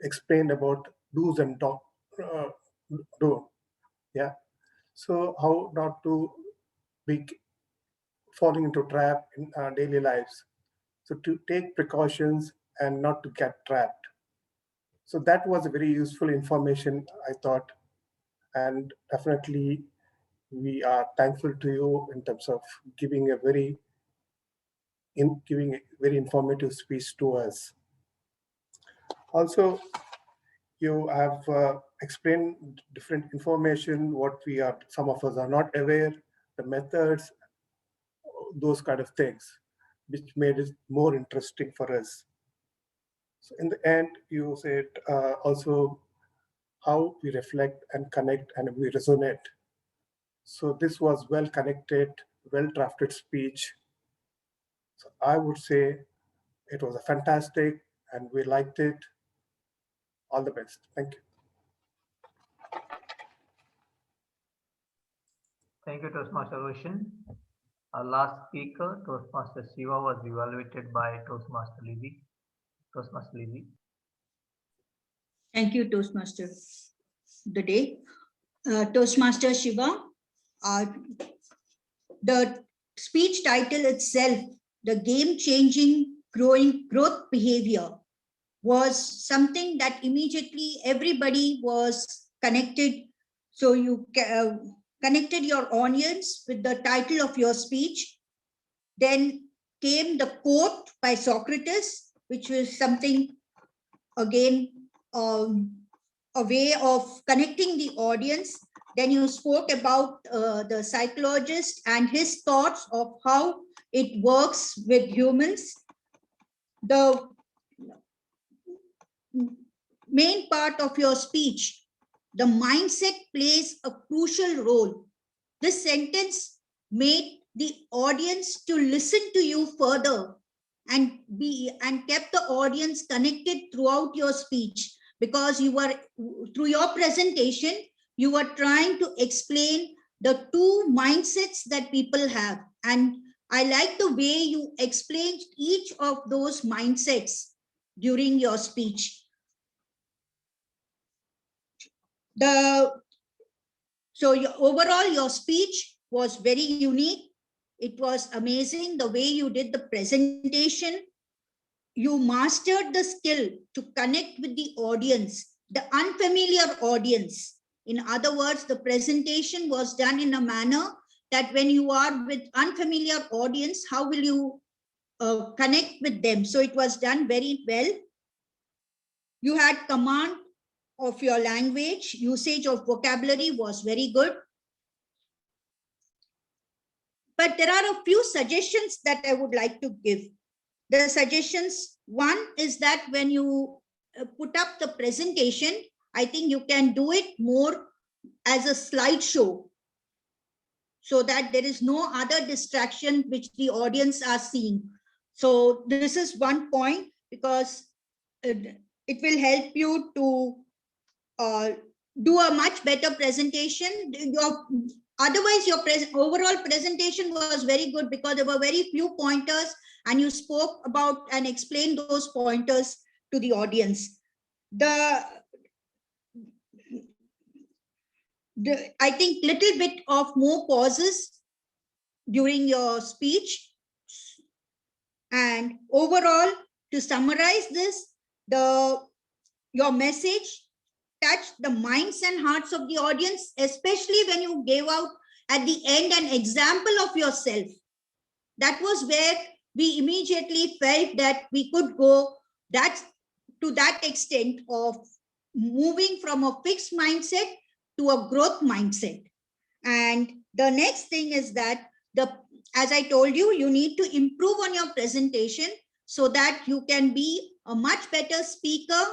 explained about do's and don't. Yeah. So how not to be falling into trap in our daily lives. So to take precautions and not to get trapped. So that was a very useful information, I thought, and definitely we are thankful to you in terms of giving a very informative speech to us. Also, you have explained different information, what some of us are not aware, the methods, those kind of things, which made it more interesting for us. So in the end, you said also how we reflect and connect and we resonate. So this was well connected, well drafted speech. So I would say it was a fantastic and we liked it. All the best. Thank you. Thank you, Toastmaster Roshan. Our last speaker, Toastmaster Shiva, was evaluated by Toastmaster Levy. Toastmaster Levy. Thank you, Toastmaster of the day. Toastmaster Shiva, the speech title itself, the game-changing growth behavior, was something that immediately everybody was connected. So you connected your audience with the title of your speech. Then came the quote by Socrates, which was something, again, a way of connecting the audience. Then you spoke about the psychologist and his thoughts of how it works with humans. The main part of your speech, the mindset plays a crucial role. This sentence made the audience to listen to you further and kept the audience connected throughout your speech, because you were, through your presentation, you were trying to explain the two mindsets that people have. And I like the way you explained each of those mindsets during your speech. So overall, your speech was very unique. It was amazing the way you did the presentation. You mastered the skill to connect with the audience, the unfamiliar audience. In other words, the presentation was done in a manner that when you are with unfamiliar audience, how will you connect with them? So it was done very well. You had command of your language, usage of vocabulary was very good. But there are a few suggestions that I would like to give. The suggestions, one is that when you put up the presentation, I think you can do it more as a slideshow, so that there is no other distraction which the audience are seeing. So this is one point, because it will help you to do a much better presentation. Otherwise, your overall presentation was very good, because there were very few pointers and you spoke about and explained those pointers to the audience. I think little bit of more pauses during your speech. And overall, to summarize this, your message touched the minds and hearts of the audience, especially when you gave out at the end an example of yourself. That was where we immediately felt that we could go to that extent of moving from a fixed mindset to a growth mindset. And the next thing is that, as I told you, you need to improve on your presentation so that you can be a much better speaker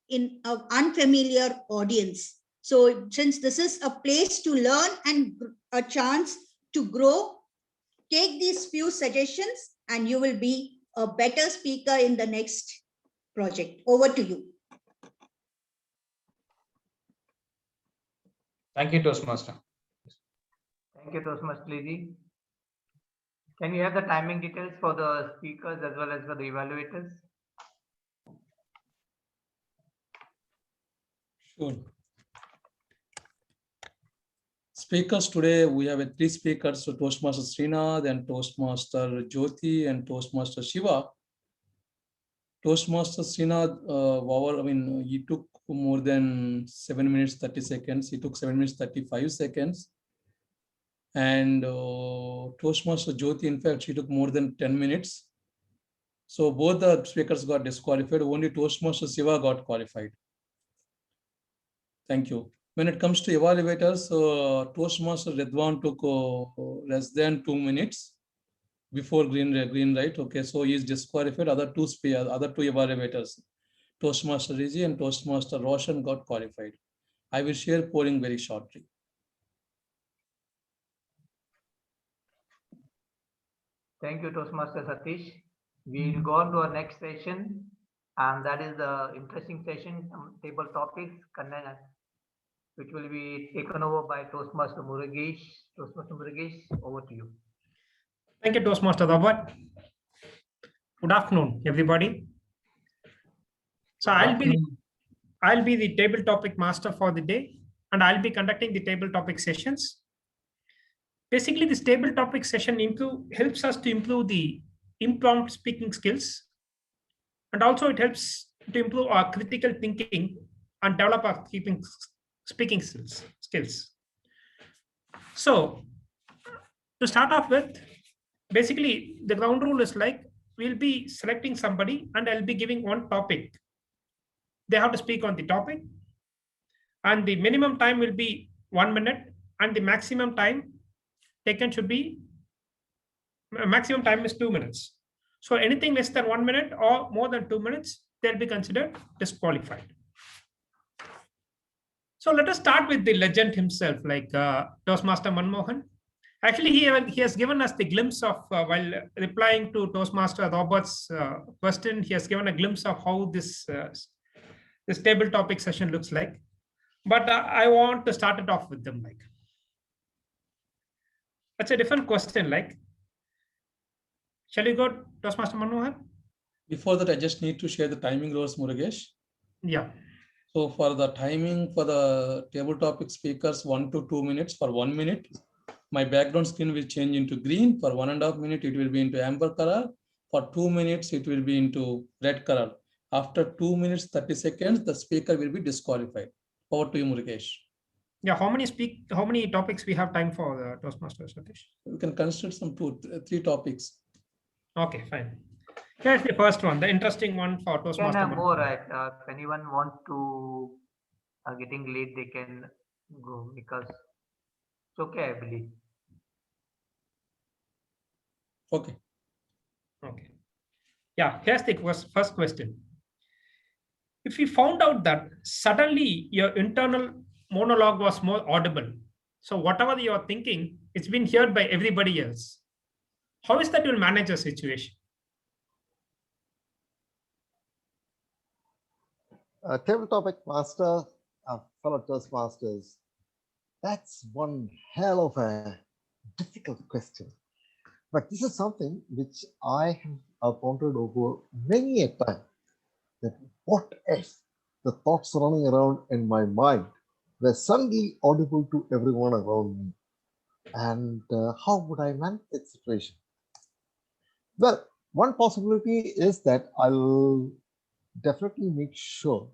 in an unfamiliar audience. So since this is a place to learn and a chance to grow, take these few suggestions and you will be a better speaker in the next project. Over to you. Thank you, Toastmaster. Thank you, Toastmaster Liji. Can you have the timing details for the speakers as well as for the evaluators? Sure. Speakers today, we have 3 speakers, so Toastmaster Srinath, then Toastmaster Jyoti, and Toastmaster Shiva. Toastmaster Srinath, he took more than 7 minutes 30 seconds. He took 7 minutes 35 seconds. And Toastmaster Jyoti, in fact, she took more than 10 minutes. So both the speakers got disqualified. Only Toastmaster Shiva got qualified. Thank you. When it comes to evaluators, Toastmaster Ridwan took less than 2 minutes before green light. Okay, so he is disqualified. Other two evaluators, Toastmaster Riji and Toastmaster Roshan, got qualified. I will share polling very shortly. Thank you, Toastmaster Satish. We will go on to our next session, and that is the interesting session, table topics, which will be taken over by Toastmaster Murugesh. Toastmaster Murugesh, over to you. Thank you, Toastmaster Robert. Good afternoon, everybody. So I'll be the table topic master for the day, and I'll be conducting the table topic sessions. Basically, this table topic session helps us to improve the impromptu speaking skills, and also it helps to improve our critical thinking and develop our speaking skills. So to start off with, basically the ground rule is like we'll be selecting somebody and I'll be giving one topic. They have to speak on the topic, and the minimum time will be 1 minute, and the maximum time taken should be, maximum time is 2 minutes. So anything less than 1 minute or more than 2 minutes, they'll be considered disqualified. So let us start with the legend himself, like Toastmaster Manmohan. Actually, he has given us the glimpse of, while replying to Toastmaster Robert's question, he has given a glimpse of how this table topic session looks like. But I want to start it off with them like. That's a different question. Like, shall we go, Toastmaster Manmohan? Before that, I just need to share the timing rules, Murugesh. Yeah. So for the timing for the table topic speakers, 1 to 2 minutes. For 1 minute, my background screen will change into green. For 1.5 minutes, it will be into amber color. For 2 minutes, it will be into red color. After 2 minutes, 30 seconds, the speaker will be disqualified. Over to you, Murugesh. Yeah, how many topics we have time for, Toastmaster Satish? We can consider some 2-3 topics. Okay, fine. Here's the first one, the interesting one for Toastmaster. Can more, right? If anyone wants to getting late, they can go, because it's okay, I believe. Okay. Okay. Yeah, here's the first question. If you found out that suddenly your internal monologue was more audible, so whatever you're thinking, it's been heard by everybody else, how is that you'll manage a situation? Table topic master, fellow Toastmasters, that's one hell of a difficult question. But this is something which I have pondered over many a time, that what if the thoughts running around in my mind were suddenly audible to everyone around me? And how would I manage that situation? Well, one possibility is that I'll definitely make sure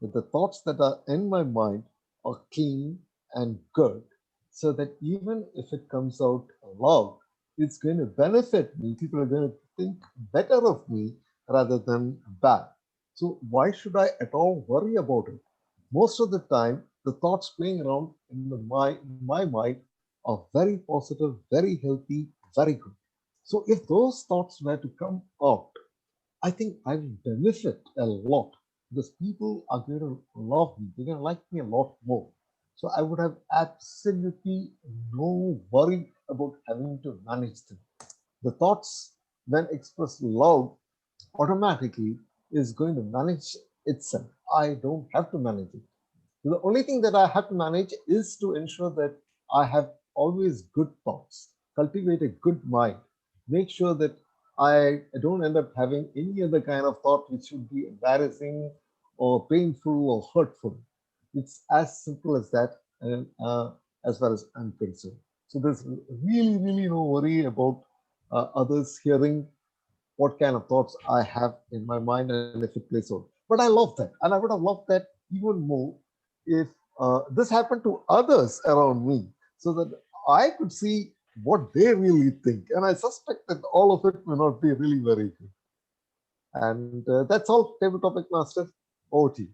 that the thoughts that are in my mind are clean and good, so that even if it comes out loud, it's going to benefit me. People are going to think better of me rather than bad. So why should I at all worry about it? Most of the time, the thoughts playing around in my mind are very positive, very healthy, very good. So if those thoughts were to come out, I think I will benefit a lot, because people are going to love me. They're going to like me a lot more. So I would have absolutely no worry about having to manage them. The thoughts, when expressed loud, automatically is going to manage itself. I don't have to manage it. The only thing that I have to manage is to ensure that I have always good thoughts, cultivate a good mind, make sure that I don't end up having any other kind of thought which would be embarrassing or painful or hurtful. It's as simple as that, and as far as I'm concerned. So there's really no worry about others hearing what kind of thoughts I have in my mind and if it plays out. But I love that, and I would have loved that even more if this happened to others around me, so that I could see what they really think. And I suspect that all of it may not be really very good. And that's all, Table Topic Master. Over to you.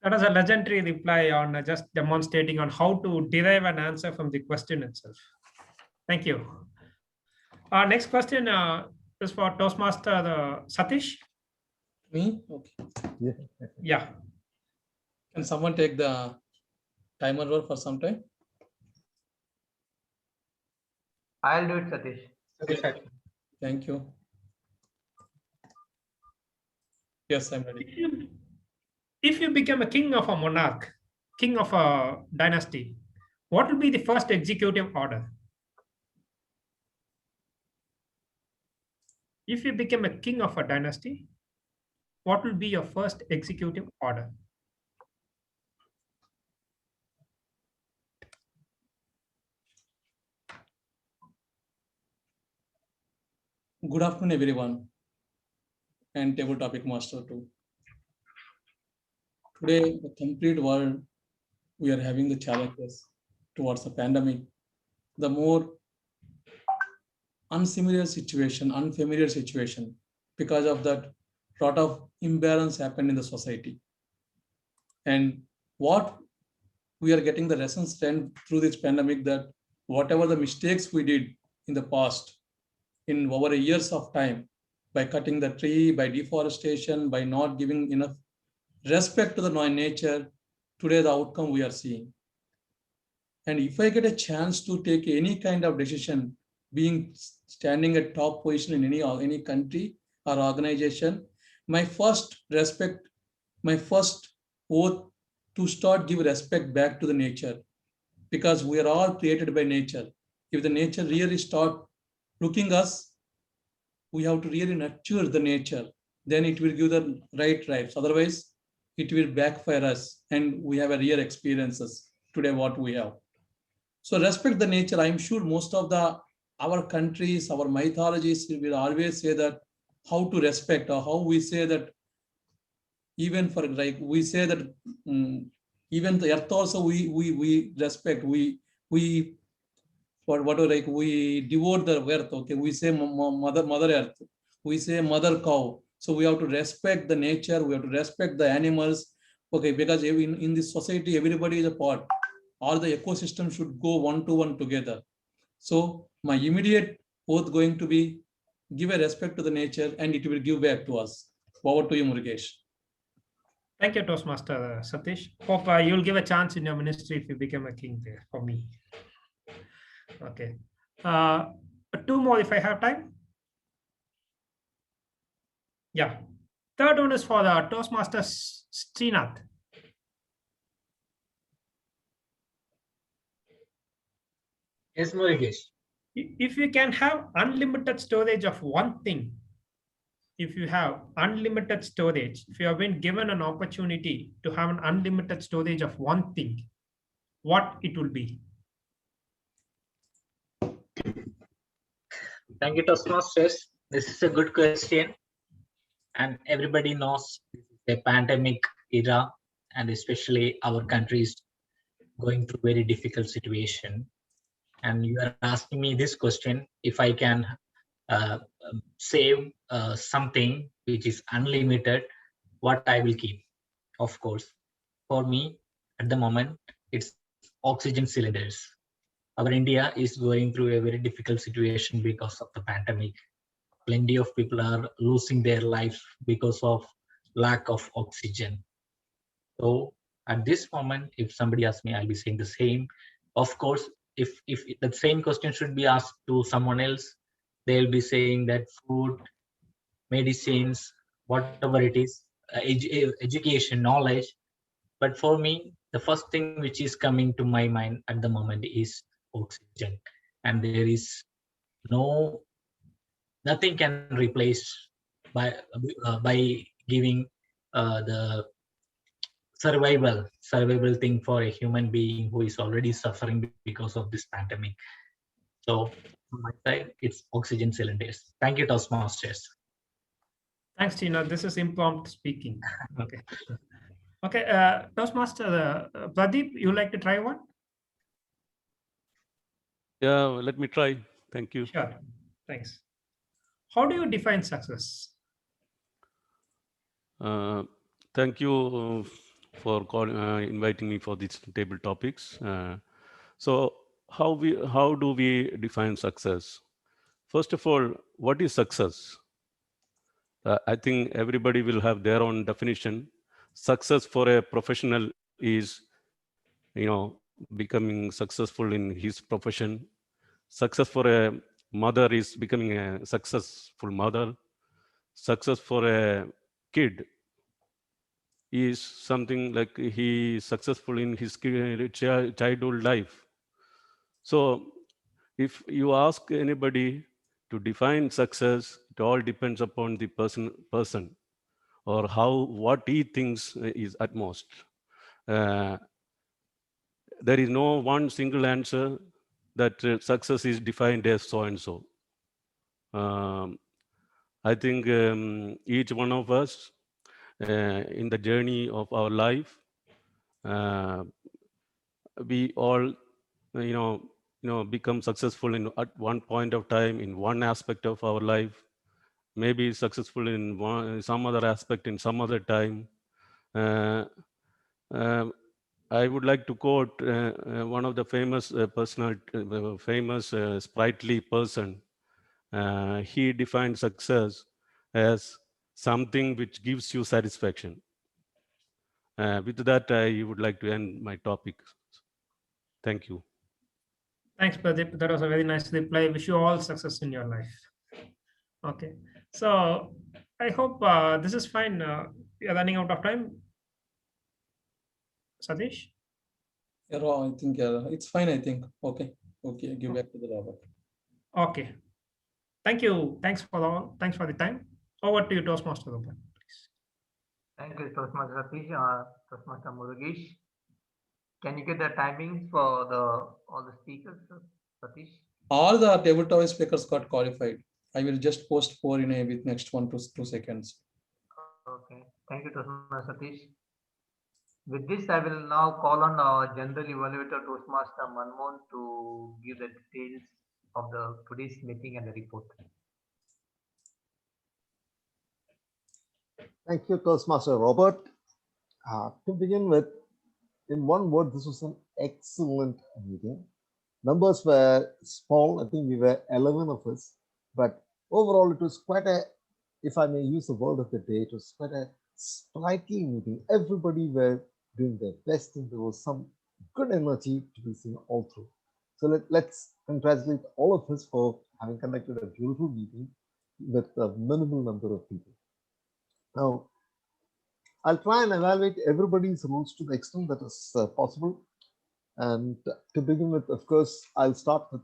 That was a legendary reply on just demonstrating on how to derive an answer from the question itself. Thank you. Our next question is for Toastmaster Satish. Me? Okay. Yeah. Can someone take the timer role for some time? I'll do it, Satish. Thank you. Yes, I'm ready. If you become a king of a monarch, king of a dynasty, what will be the first executive order? If you become a king of a dynasty, what will be your first executive order? Good afternoon, everyone, and Table Topic Master too. Today, the complete world, we are having the challenges towards the pandemic. The more unfamiliar situation, because of that, lot of imbalance happened in the society. And what we are getting the lessons learned through this pandemic, that whatever the mistakes we did in the past, in over years of time, by cutting the tree, by deforestation, by not giving enough respect to the nature, today the outcome we are seeing. And if I get a chance to take any kind of decision, being standing at top position in any country or organization, my first oath to start give respect back to the nature, because we are all created by nature. If the nature really start looking us, we have to really nurture the nature, then it will give the right rights. Otherwise, it will backfire us, and we have a real experiences today what we have. So respect the nature. I'm sure most of our countries, our mythologies will always say that how to respect, or how we say that, even for like we say that even the earth also we respect, we whatever, like we devote the earth. Okay, we say mother earth, we say mother cow. So we have to respect the nature, we have to respect the animals. Okay, because in this society everybody is a part, all the ecosystem should go one to one together. So my immediate oath going to be give a respect to the nature, and it will give back to us. Over to you, Murugesh. Thank you, Toastmaster Satish. Hope you'll give a chance in your ministry if you become a king there for me. Okay. Two more if I have time. Yeah. Third one is for the Toastmaster Srinath. Yes, Murugesh. If you can have unlimited storage of one thing, if you have unlimited storage, if you have been given an opportunity to have an unlimited storage of one thing, what it will be? Thank you, Toastmasters. This is a good question. And everybody knows the pandemic era, and especially our country is going through very difficult situation. And you are asking me this question, if I can save something which is unlimited, what I will keep. Of course, for me at the moment, it's oxygen cylinders. Our India is going through a very difficult situation because of the pandemic. Plenty of people are losing their lives because of lack of oxygen. So at this moment, if somebody asks me, I'll be saying the same. Of course, if the same question should be asked to someone else, they'll be saying that food, medicines, whatever it is, education, knowledge. But for me, the first thing which is coming to my mind at the moment is oxygen, and there is nothing can replace by giving the survival thing for a human being who is already suffering because of this pandemic. So on my side, it's oxygen cylinders. Thank you, Toastmasters. Thanks, Tina. This is impromptu speaking. Okay. Okay, Toastmaster Pradeep, you like to try one? Yeah, let me try. Thank you. Sure. Thanks. How do you define success? Thank you for inviting me for these table topics. So how do we define success? First of all, what is success? I think everybody will have their own definition. Success for a professional is, becoming successful in his profession. Success for a mother is becoming a successful mother. Success for a kid is something like he is successful in his childhood life. So if you ask anybody to define success, it all depends upon the person or what he thinks is at most. There is no one single answer that success is defined as so and so. I think each one of us in the journey of our life, we all, become successful at one point of time in one aspect of our life, maybe successful in some other aspect in some other time. I would like to quote one of the famous sprightly person. He defined success as something which gives you satisfaction. With that, I would like to end my topic. Thank you. Thanks, Pradeep. That was a very nice reply. Wish you all success in your life. Okay. So I hope this is fine. We are running out of time. Satish? Yeah, I think it's fine, I think. Okay. Okay, give back to the Robert. Okay. Thank you. Thanks for the time. Over to you, Toastmaster Robert, please. Thank you, Toastmaster Satish, Toastmaster Murugesh. Can you get the timings for all the speakers, Satish? All the tabletop speakers got qualified. I will just post 4 in a with next 1 to 2 seconds. Okay. Thank you, Toastmaster Satish. With this, I will now call on our General Evaluator Toastmaster Manmohan to give the details of today's meeting and the report. Thank you, Toastmaster Robert. To begin with, in one word, this was an excellent meeting. Numbers were small. I think we were 11 of us, but overall it was quite a, if I may use the word of the day, it was quite a sprightly meeting. Everybody were doing their best and there was some good energy to be seen all through. So let's congratulate all of us for having conducted a beautiful meeting with a minimal number of people. Now, I'll try and evaluate everybody's roles to the extent that is possible. And to begin with, of course, I'll start with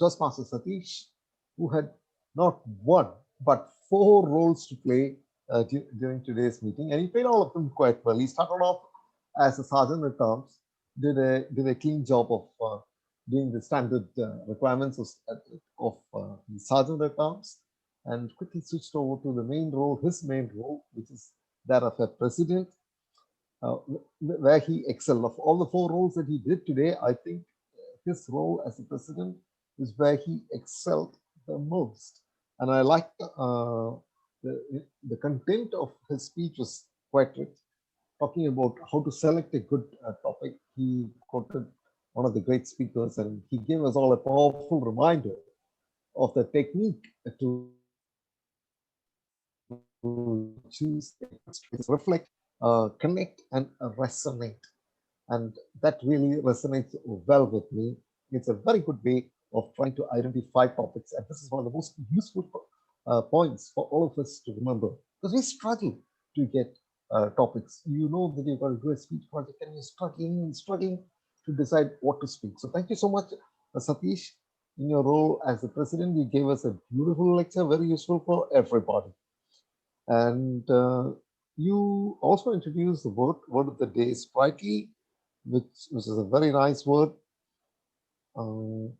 Toastmaster Satish, who had not one, but 4 roles to play during today's meeting. And he played all of them quite well. He started off as a sergeant at arms, did a clean job of doing the standard requirements of the sergeant at arms, and quickly switched over to the main role, his main role, which is that of a president, where he excelled. Of all the 4 roles that he did today, I think his role as a president is where he excelled the most. And I liked the content of his speech was quite rich, talking about how to select a good topic. He quoted one of the great speakers, and he gave us all a powerful reminder of the technique to choose, reflect, connect, and resonate. And that really resonates well with me. It's a very good way of trying to identify topics. And this is one of the most useful points for all of us to remember, because we struggle to get topics. You know that you've got to do a speech project and you're struggling to decide what to speak. So thank you so much, Satish. In your role as the president, you gave us a beautiful lecture, very useful for everybody. And you also introduced the word of the day, sprightly, which is a very nice word. Sorry,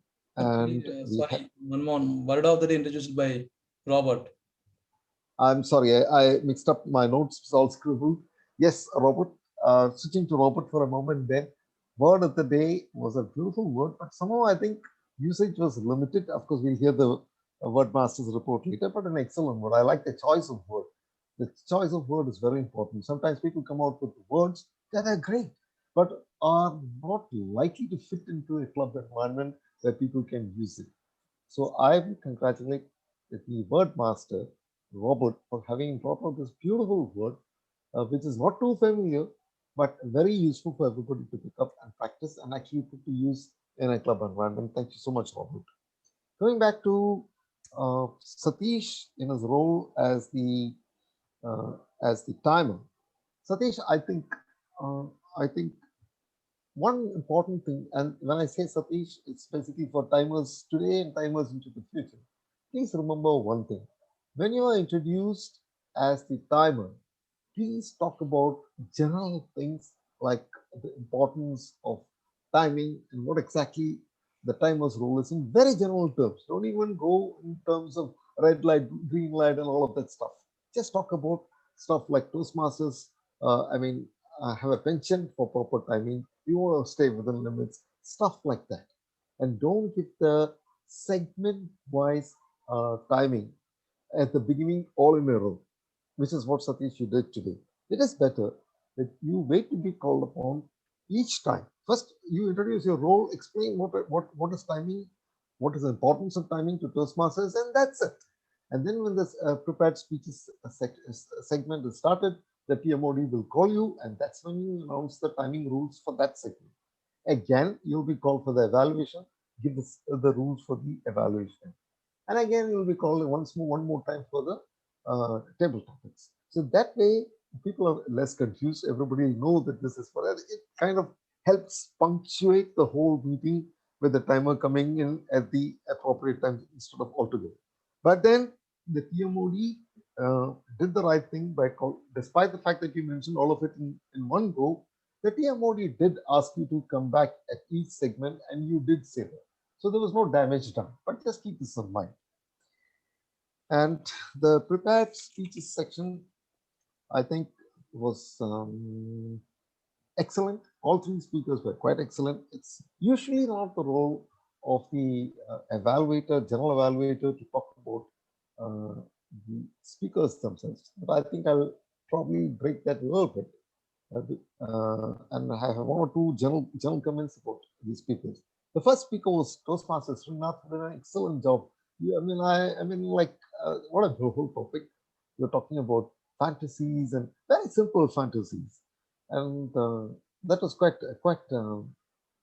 one more word of the day introduced by Robert. I'm sorry, I mixed up my notes, it's all scribbled. Yes, Robert, switching to Robert for a moment then. Word of the day was a beautiful word, but somehow I think usage was limited. Of course, we'll hear the word master's report later, but an excellent word. I like the choice of word. The choice of word is very important. Sometimes people come out with words that are great, but are not likely to fit into a club environment where people can use it. So I will congratulate the word master, Robert, for having brought out this beautiful word, which is not too familiar, but very useful for everybody to pick up and practice and actually put to use in a club environment. Thank you so much, Robert. Going back to Satish in his role as the timer. Satish, I think one important thing, and when I say Satish, it's basically for timers today and timers into the future. Please remember one thing. When you are introduced as the timer, please talk about general things like the importance of timing and what exactly the timer's role is in very general terms. Don't even go in terms of red light, green light, and all of that stuff. Just talk about stuff like Toastmasters. Have a penchant for proper timing. You want to stay within limits, stuff like that. And don't give the segment-wise timing at the beginning all in a row, which is what Satish you did today. It is better that you wait to be called upon each time. First, you introduce your role, explain what is timing, what is the importance of timing to Toastmasters, and that's it. And then when this prepared speeches segment is started, the TMOD will call you, and that's when you announce the timing rules for that segment. Again, you'll be called for the evaluation, give the rules for the evaluation. And again, you'll be called one more time for the table topics. So that way, people are less confused. Everybody know that this is for it. It kind of helps punctuate the whole meeting with the timer coming in at the appropriate time instead of altogether. But then the TMOD did the right thing by despite the fact that you mentioned all of it in one go, the TMOD did ask you to come back at each segment, and you did say that. So there was no damage done, but just keep this in mind. And the prepared speeches section, I think, was excellent. All three speakers were quite excellent. It's usually not the role of the evaluator, general evaluator, to talk about the speakers themselves, but I think I'll probably break that a little bit. And I have one or two general comments about these speakers. The first speaker was Toastmaster Srinath, did an excellent job. What a whole topic. You're talking about fantasies and very simple fantasies, and that was quite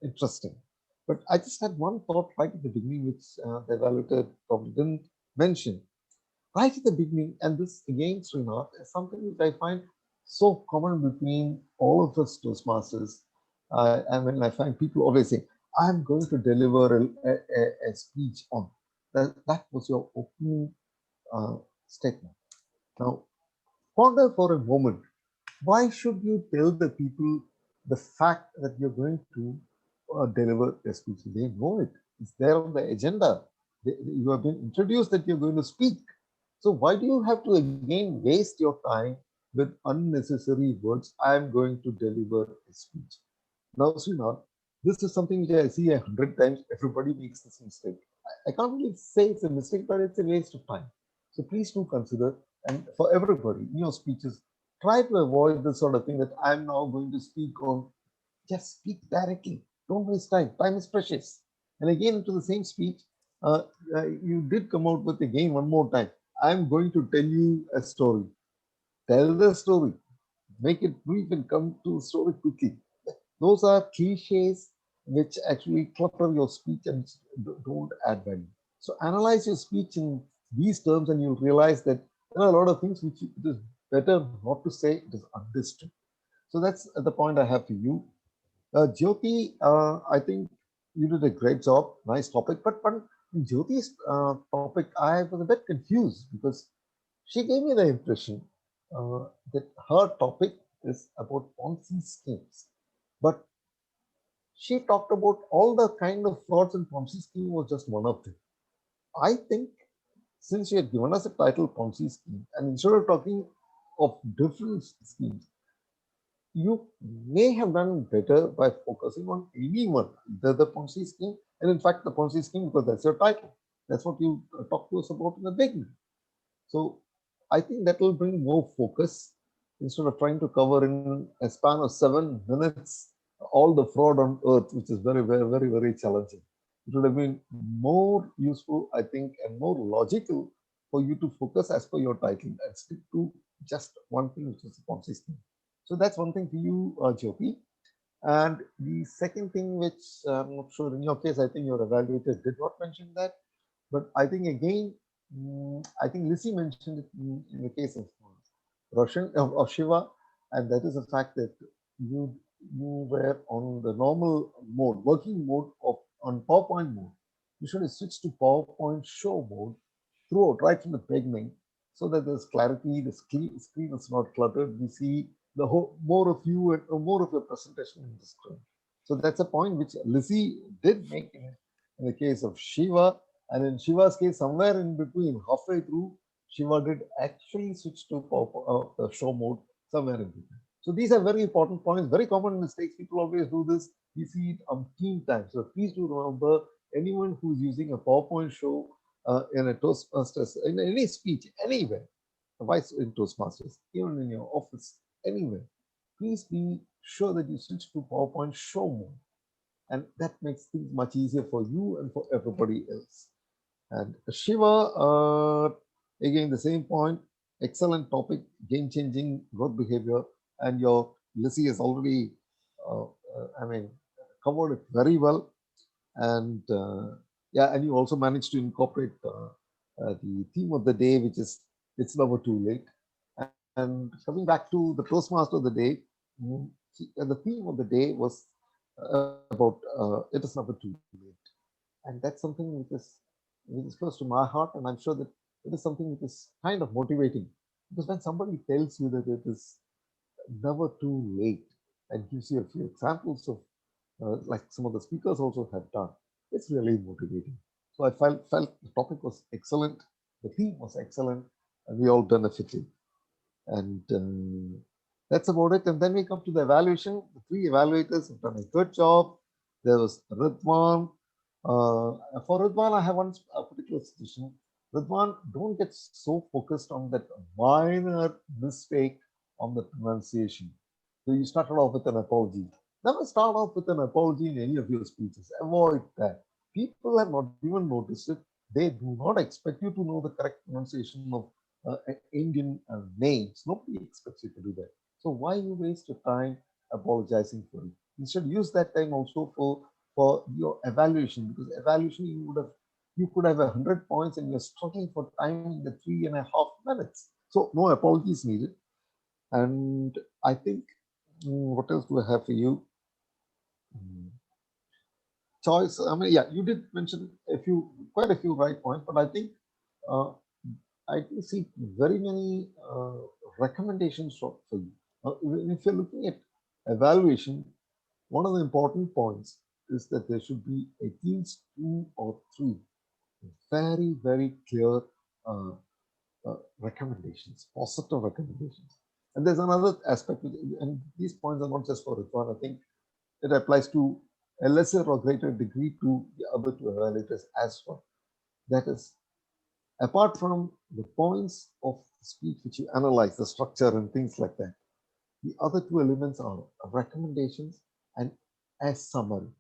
interesting. But I just had one thought right at the beginning, which the evaluator probably didn't mention. Right at the beginning, and this again, Srinath, is something which I find so common between all of us Toastmasters. And when I find people always say, I'm going to deliver a speech on. That was your opening statement. Now, ponder for a moment. Why should you tell the people the fact that you're going to deliver a speech? They know it. It's there on the agenda. You have been introduced that you're going to speak. So why do you have to again waste your time with unnecessary words? I'm going to deliver a speech. Now, Srinath, this is something which I see 100 times. Everybody makes this mistake. I can't really say it's a mistake, but it's a waste of time. So please do consider, and for everybody in your speeches, try to avoid this sort of thing that I'm now going to speak on. Just speak directly. Don't waste time. Time is precious. And again, into the same speech, you did come out with again one more time. I'm going to tell you a story. Tell the story. Make it brief and come to the story quickly. Those are cliches which actually clutter your speech and don't add value. So analyze your speech in these terms, and you'll realize that there are a lot of things which it is better not to say it is understood. So that's the point I have for you. Jyoti, I think you did a great job. Nice topic. But in Jyoti's topic, I was a bit confused because she gave me the impression that her topic is about Ponzi schemes. But she talked about all the kind of frauds, and Ponzi scheme was just one of them. I think since she had given us a title Ponzi scheme, and instead of talking of different schemes, you may have done better by focusing on any one, either the Ponzi scheme, and in fact the Ponzi scheme, because that's your title. That's what you talked to us about in the beginning. So I think that will bring more focus instead of trying to cover in a span of 7 minutes all the fraud on earth, which is very, very, very, very challenging. It would have been more useful, I think, and more logical for you to focus as per your title and stick to just one thing, which is the Ponzi scheme. So that's one thing for you, Jyoti. And the second thing, which I'm not sure in your case, I think your evaluator did not mention that, but I think again, I think Lissy mentioned it in the case of Russian of Shiva, and that is the fact that you were on the normal mode, working mode of on PowerPoint mode. You should have switched to PowerPoint show mode throughout, right from the beginning, so that there's clarity. The screen is not cluttered. We see the whole more of you and more of your presentation in the screen. So that's a point which Lizzie did make in the case of Shiva, and in Shiva's case, somewhere in between, halfway through, Shiva did actually switch to the show mode somewhere in between. So these are very important points, very common mistakes. People always do this. We see it umpteen times. So please do remember, anyone who's using a PowerPoint show in a Toastmasters, in any speech, anywhere, vice in Toastmasters, even in your office, anywhere, please be sure that you switch to PowerPoint show mode. And that makes things much easier for you and for everybody else. And Shiva, again, the same point, excellent topic, game-changing growth behavior, and your Lissy has already, covered it very well. And yeah, and you also managed to incorporate the theme of the day, which is it's never too late. And coming back to the Toastmaster of the day, the theme of the day was about it is never too late. And that's something which is close to my heart, and I'm sure that it is something which is kind of motivating, because when somebody tells you that it is never too late and gives you a few examples of like some of the speakers also have done, it's really motivating. So I felt the topic was excellent, the theme was excellent, and we all benefited. And that's about it. And then we come to the evaluation. The 3 evaluators have done a good job. There was Ridwan. For Ridwan, I have one particular suggestion. Ridwan, don't get so focused on that minor mistake on the pronunciation. So you started off with an apology. Never start off with an apology in any of your speeches. Avoid that. People have not even noticed it. They do not expect you to know the correct pronunciation of Indian names. Nobody expects you to do that. So why you waste your time apologizing for it? Instead, use that time also for your evaluation, because evaluation you could have 100 points and you're struggling for time in the 3.5 minutes. So no apologies needed. And I think what else do I have for you? Choice. I mean, yeah, you did mention quite a few right points, but I think I can see very many recommendations for you. If you're looking at evaluation, one of the important points is that there should be at least 2 or 3 very, very clear recommendations, positive recommendations. And there's another aspect, and these points are not just for Ridwan. I think it applies to a lesser or greater degree to the other 2 evaluators as well. That is, apart from the points of the speech which you analyze, the structure and things like that, the other 2 elements are recommendations and a summary.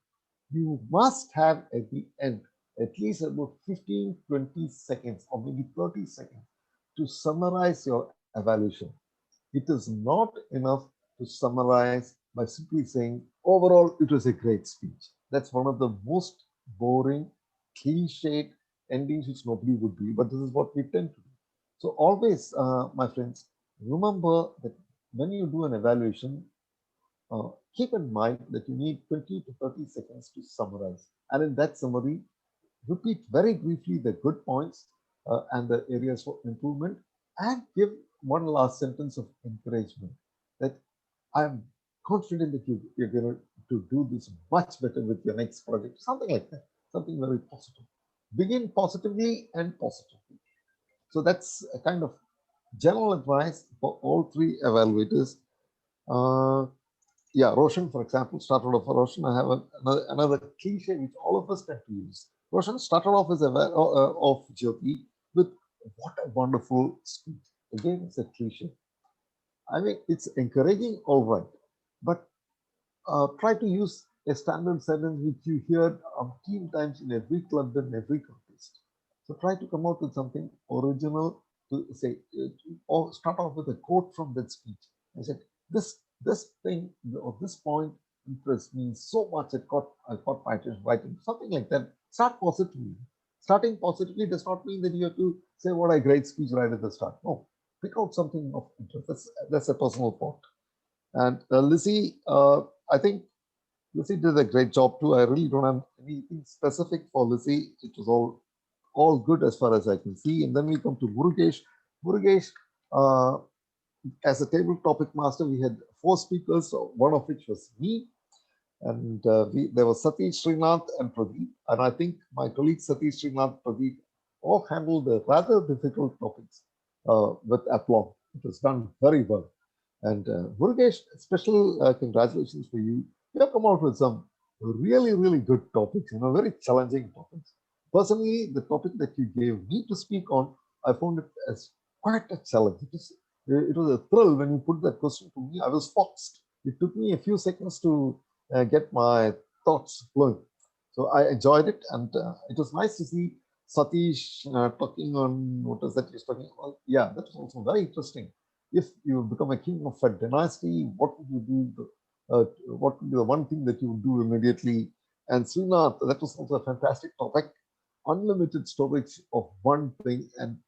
You must have at the end at least about 15, 20 seconds or maybe 30 seconds to summarize your evaluation. It is not enough to summarize by simply saying, overall, it was a great speech. That's one of the most boring, cliched endings which nobody would do, but this is what we tend to do. So always, my friends, remember that when you do an evaluation, keep in mind that you need 20 to 30 seconds to summarize. And in that summary, repeat very briefly the good points and the areas for improvement, and give one last sentence of encouragement that I'm confident that you're going to do this much better with your next project, something like that, something very positive. Begin positively and positively. So that's a kind of general advice for all three evaluators. Yeah, Roshan, for example, started off for Roshan. I have another cliche which all of us tend to use. Roshan started off as of Jyoti with what a wonderful speech. Again, it's a cliche. I mean, it's encouraging, all right, but try to use a standard sentence which you hear 10 times in every club and every contest. So try to come out with something original to say, or start off with a quote from that speech. I said, this thing or this point impressed me so much. I caught my attention, writing something like that. Start positively. Starting positively does not mean that you have to say what a great speech right at the start. No, pick out something of interest. That's a personal thought. And Lizzie, I think Lizzie did a great job too. I really don't have anything specific for Lizzie. It was all good as far as I can see. And then we come to Murugesh. Murugesh, as a table topic master, we had 4 speakers, one of which was me. And there was Satish, Srinath, and Pradeep. And I think my colleagues Satish, Srinath, Pradeep all handled the rather difficult topics with aplomb. It was done very well. And Murugesh, special congratulations for you. You have come out with some really, really good topics, very challenging topics. Personally, the topic that you gave me to speak on, I found it as quite a challenge. It was a thrill when you put that question to me. I was foxed. It took me a few seconds to get my thoughts flowing. So I enjoyed it, and it was nice to see Satish talking on what was that he was talking about. Yeah, that was also very interesting. If you become a king of a dynasty, what would you do? What would be the one thing that you would do immediately? And Srinath, that was also a fantastic topic. Unlimited storage of one thing, and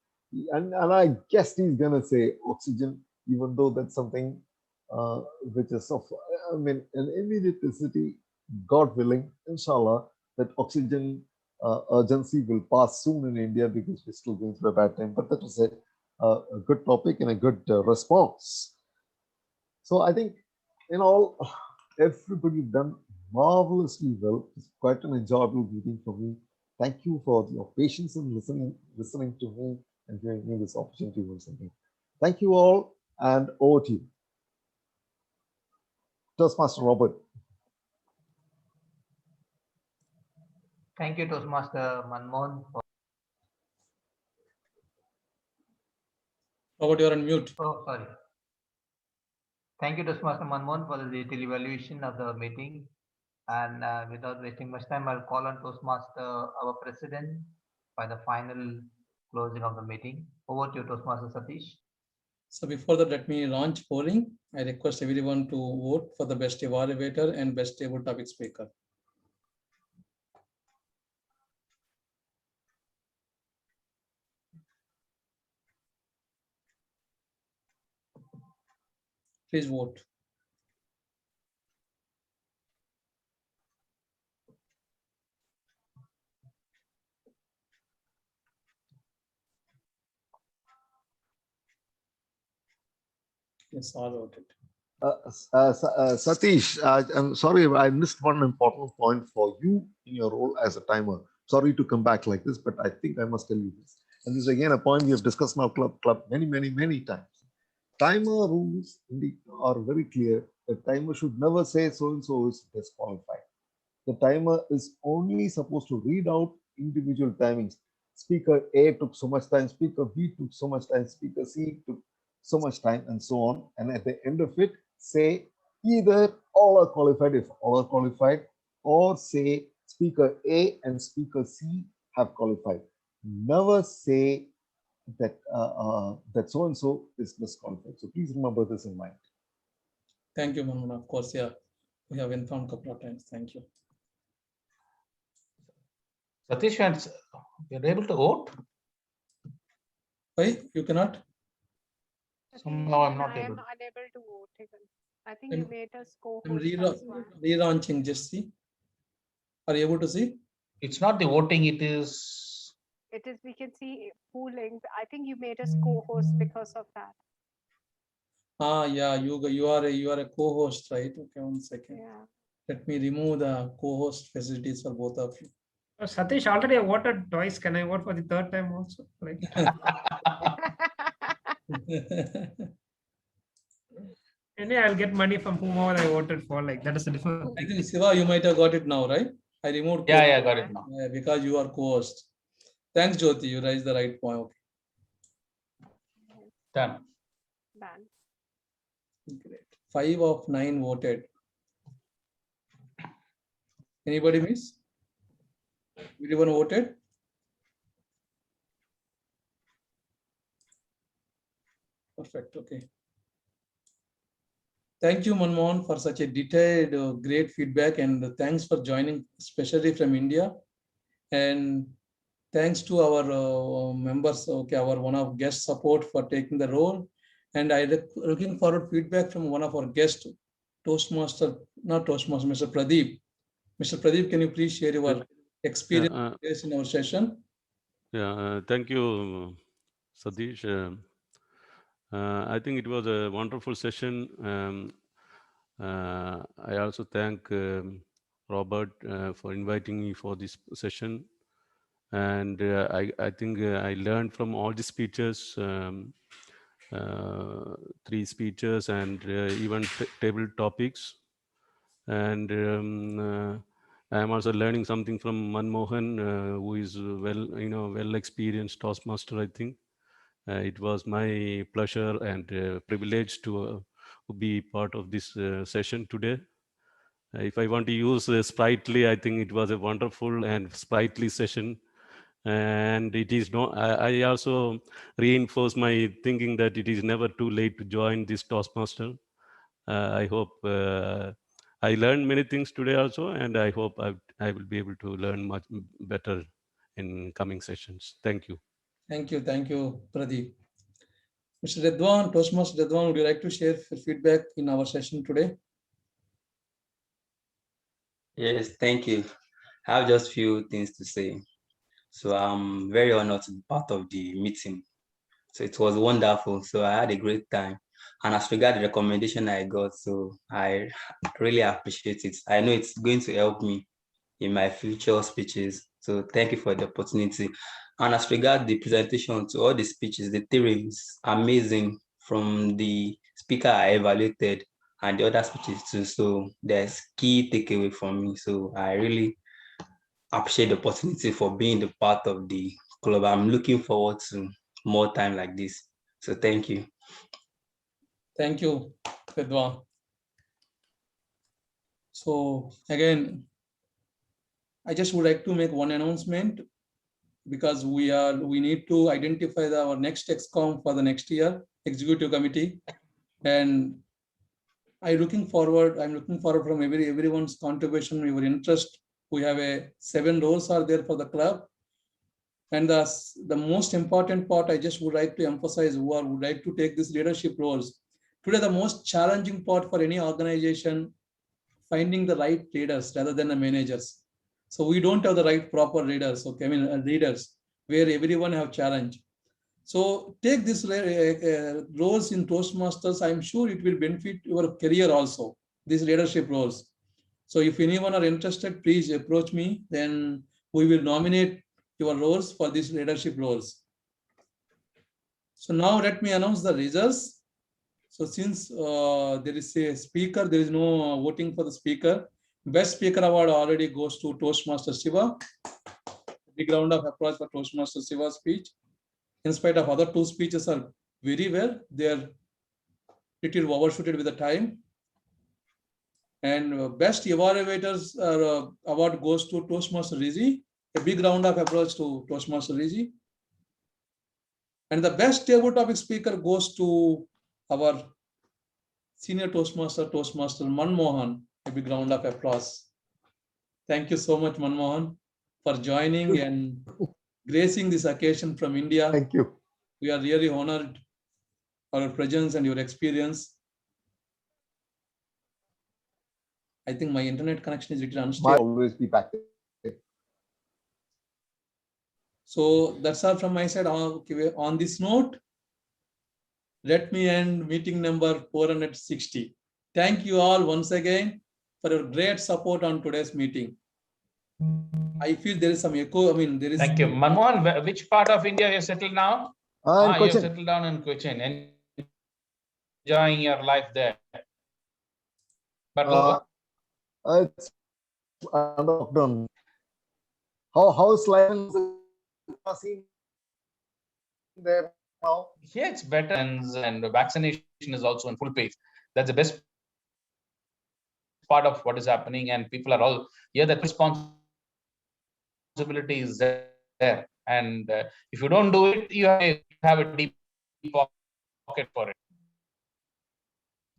I guess he's gonna say oxygen, even though that's something which is of, I mean, an immediate necessity. God willing, inshallah, that oxygen urgency will pass soon in India because we're still going through a bad time. But that was a good topic and a good response. So I think in all, everybody done marvelously well. It's quite an enjoyable meeting for me. Thank you for your patience in listening to me and giving me this opportunity once again. Thank you all, and over to you. Toastmaster Robert. Thank you, Toastmaster Manmohan. Robert, you're on mute. Oh, sorry. Thank you, Toastmaster Manmohan, for the detailed evaluation of the meeting. And without wasting much time, I'll call on Toastmaster, our president, by the final closing of the meeting. Over to you, Toastmaster Satish. So before that, let me launch polling. I request everyone to vote for the best evaluator and best table topic speaker. Please vote. Yes, all voted. Satish, I'm sorry, I missed one important point for you in your role as a timer. Sorry to come back like this, but I think I must tell you this. And this is again a point we have discussed in our club many times. Timer rules indeed are very clear. The timer should never say so-and-so is disqualified. The timer is only supposed to read out individual timings. Speaker A took so much time, speaker B took so much time, speaker C took so much time, and so on. And at the end of it, say either all are qualified if all are qualified, or say speaker A and speaker C have qualified. Never say that that so and so is disqualified. So please remember this in mind. Thank you, Manmohan. Of course, yeah, we have informed a couple of times. Thank you. Satish, you're able to vote? Why you cannot? Somehow I'm not I am able. unable to vote even. I think you made us I'm co-host. That's why. relaunching. Just see. Are you able to see? It's not the voting, it is. It is, we can see pooling. I think you made us co-host because of that. Yeah, you are a co-host, right? Okay, 1 second. Yeah. Let me remove the co-host facilities for both of you. Satish, already I voted twice. Can I vote for the third time also? Like, anyway, I'll get money from whomever I voted for. Like, that is the different I thing. think Siva, you might have got it now, right? I removed Yeah, got it now. because you are co-host. Thanks, Jyoti. You raised the right point. Okay. Done. Done. Great. 5 of 9 voted. Anybody miss? Everyone voted? Perfect. Okay. Thank you, Manmohan, for such a detailed, great feedback, and thanks for joining, especially from India. And thanks to our members, okay, our one of guest support for taking the role. And I looking forward feedback from one of our guests, Toastmaster, not Toastmaster, Mr. Pradeep. Mr. Pradeep, can you please share your experience in our session? Yeah, thank you, Satish. I think it was a wonderful session. I also thank Robert for inviting me for this session. And I think I learned from all the speeches, 3 speeches and even table topics. And I am also learning something from Manmohan, who is well experienced Toastmaster, I think. It was my pleasure and privilege to be part of this session today. If I want to use sprightly, I think it was a wonderful and sprightly session. And it is no, I also reinforce my thinking that it is never too late to join this Toastmaster. I hope I learned many things today also, and I hope I will be able to learn much better in coming sessions. Thank you. Thank you, Pradeep. Mr. Redwan, Toastmaster Redwan, would you like to share feedback in our session today? Yes, thank you. I have just few things to say. So I'm very honored to be part of the meeting. So it was wonderful. So I had a great time. And as regard the recommendation I got, so I really appreciate it. I know it's going to help me in my future speeches. So thank you for the opportunity. And as regard the presentation to all the speeches, the theory is amazing from the speaker I evaluated and the other speeches too. So there's key takeaway from me. So I really appreciate the opportunity for being the part of the club. I'm looking forward to more time like this. So thank you. Thank you, Redwan. So again, I just would like to make one announcement because we need to identify our next ExCom for the next year, executive committee. And I'm looking forward from everyone's contribution, your interest. We have 7 roles are there for the club. And the most important part, I just would like to emphasize who would like to take these leadership roles. Today, the most challenging part for any organization, finding the right leaders rather than the managers. So we don't have the right proper leaders, okay? I mean, leaders where everyone have challenge. So take these roles in Toastmasters. I'm sure it will benefit your career also, these leadership roles. So if anyone are interested, please approach me. Then we will nominate your roles for these leadership roles. So now let me announce the results. So since there is a speaker, there is no voting for the speaker. Best speaker award already goes to Toastmaster Shiva. Big round of applause for Toastmaster Shiva's speech. In spite of other 2 speeches are very well, they are little overshooted with the time. And best evaluators award goes to Toastmaster Rizi. A big round of applause to Toastmaster Rizi. And the best table topic speaker goes to our senior Toastmaster Manmohan. A big round of applause. Thank you so much, Manmohan, for joining and gracing this occasion from India. Thank you. We are really honored for your presence and your experience. I think my internet connection is little unstable. Might always be back. So that's all from my side. On this note, let me end meeting number 460. Thank you all once again for your great support on today's meeting. I feel there is some echo. I mean, there is. Thank you. Manmohan, which part of India you settled now? You settled down in Cochin and enjoying your life there. But it's under lockdown. How's life there now? Yeah, it's better, and vaccination is also in full pace. That's the best part of what is happening, and people are all here. That responsibility is there, and if you don't do it, you have a deep pocket for it.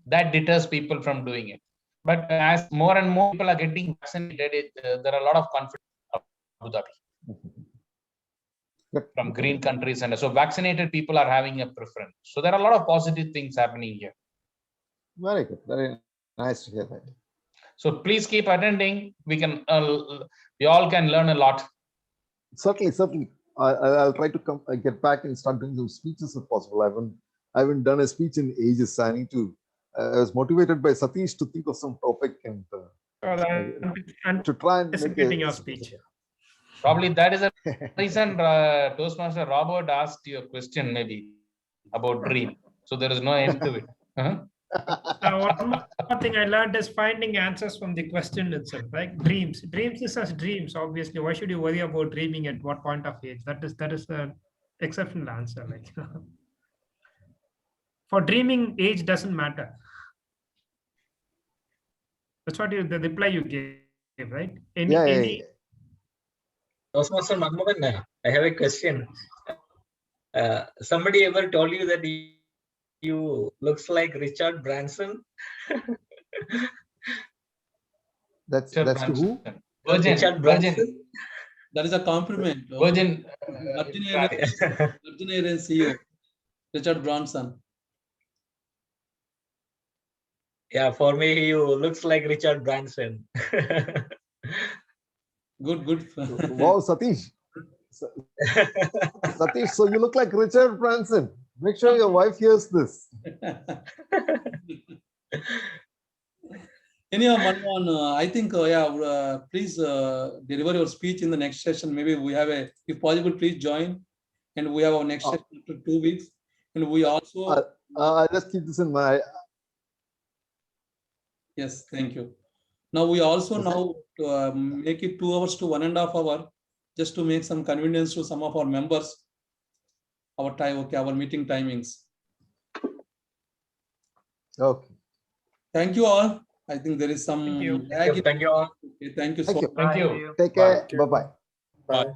That deters people from doing it. But as more and more people are getting vaccinated, there are a lot of confidence in Abu Dhabi from green countries, and so vaccinated people are having a preference. So there are a lot of positive things happening here. Very good. Very nice to hear that. So please keep attending. We can, we all can learn a lot. Certainly. I'll try to get back and start doing some speeches if possible. I haven't done a speech in ages. I need to. I was motivated by Satish to think of some topic and to try and make your speech. Probably that is a reason Toastmaster Robert asked you a question maybe about dream. So there is no end to it. One more thing I learned is finding answers from the question itself, right? Dreams is as dreams, obviously. Why should you worry about dreaming at what point of age? That is the exceptional answer. Like for dreaming, age doesn't matter. That's what the reply you gave, right? Toastmaster Manmohan, I have a question. Somebody ever told you that you looks like Richard Branson? That's who? Virgin. That is a compliment. Virgin CEO, Richard Branson. Yeah, for me, he looks like Richard Branson. Good. Wow, Satish. Satish, so you look like Richard Branson. Make sure your wife hears this. Anyhow, Manmohan, I think, please deliver your speech in the next session. Maybe we have if possible, please join. And we have our next session after 2 weeks. And we also. I just keep this in mind. Yes, thank you. Now we also make it 2 hours to 1.5 hours, just to make some convenience to some of our members. Our meeting timings. Okay. Thank you all. I think there is some Thank you all. Okay, thank you. Thank you. Take care. Bye-bye. Bye.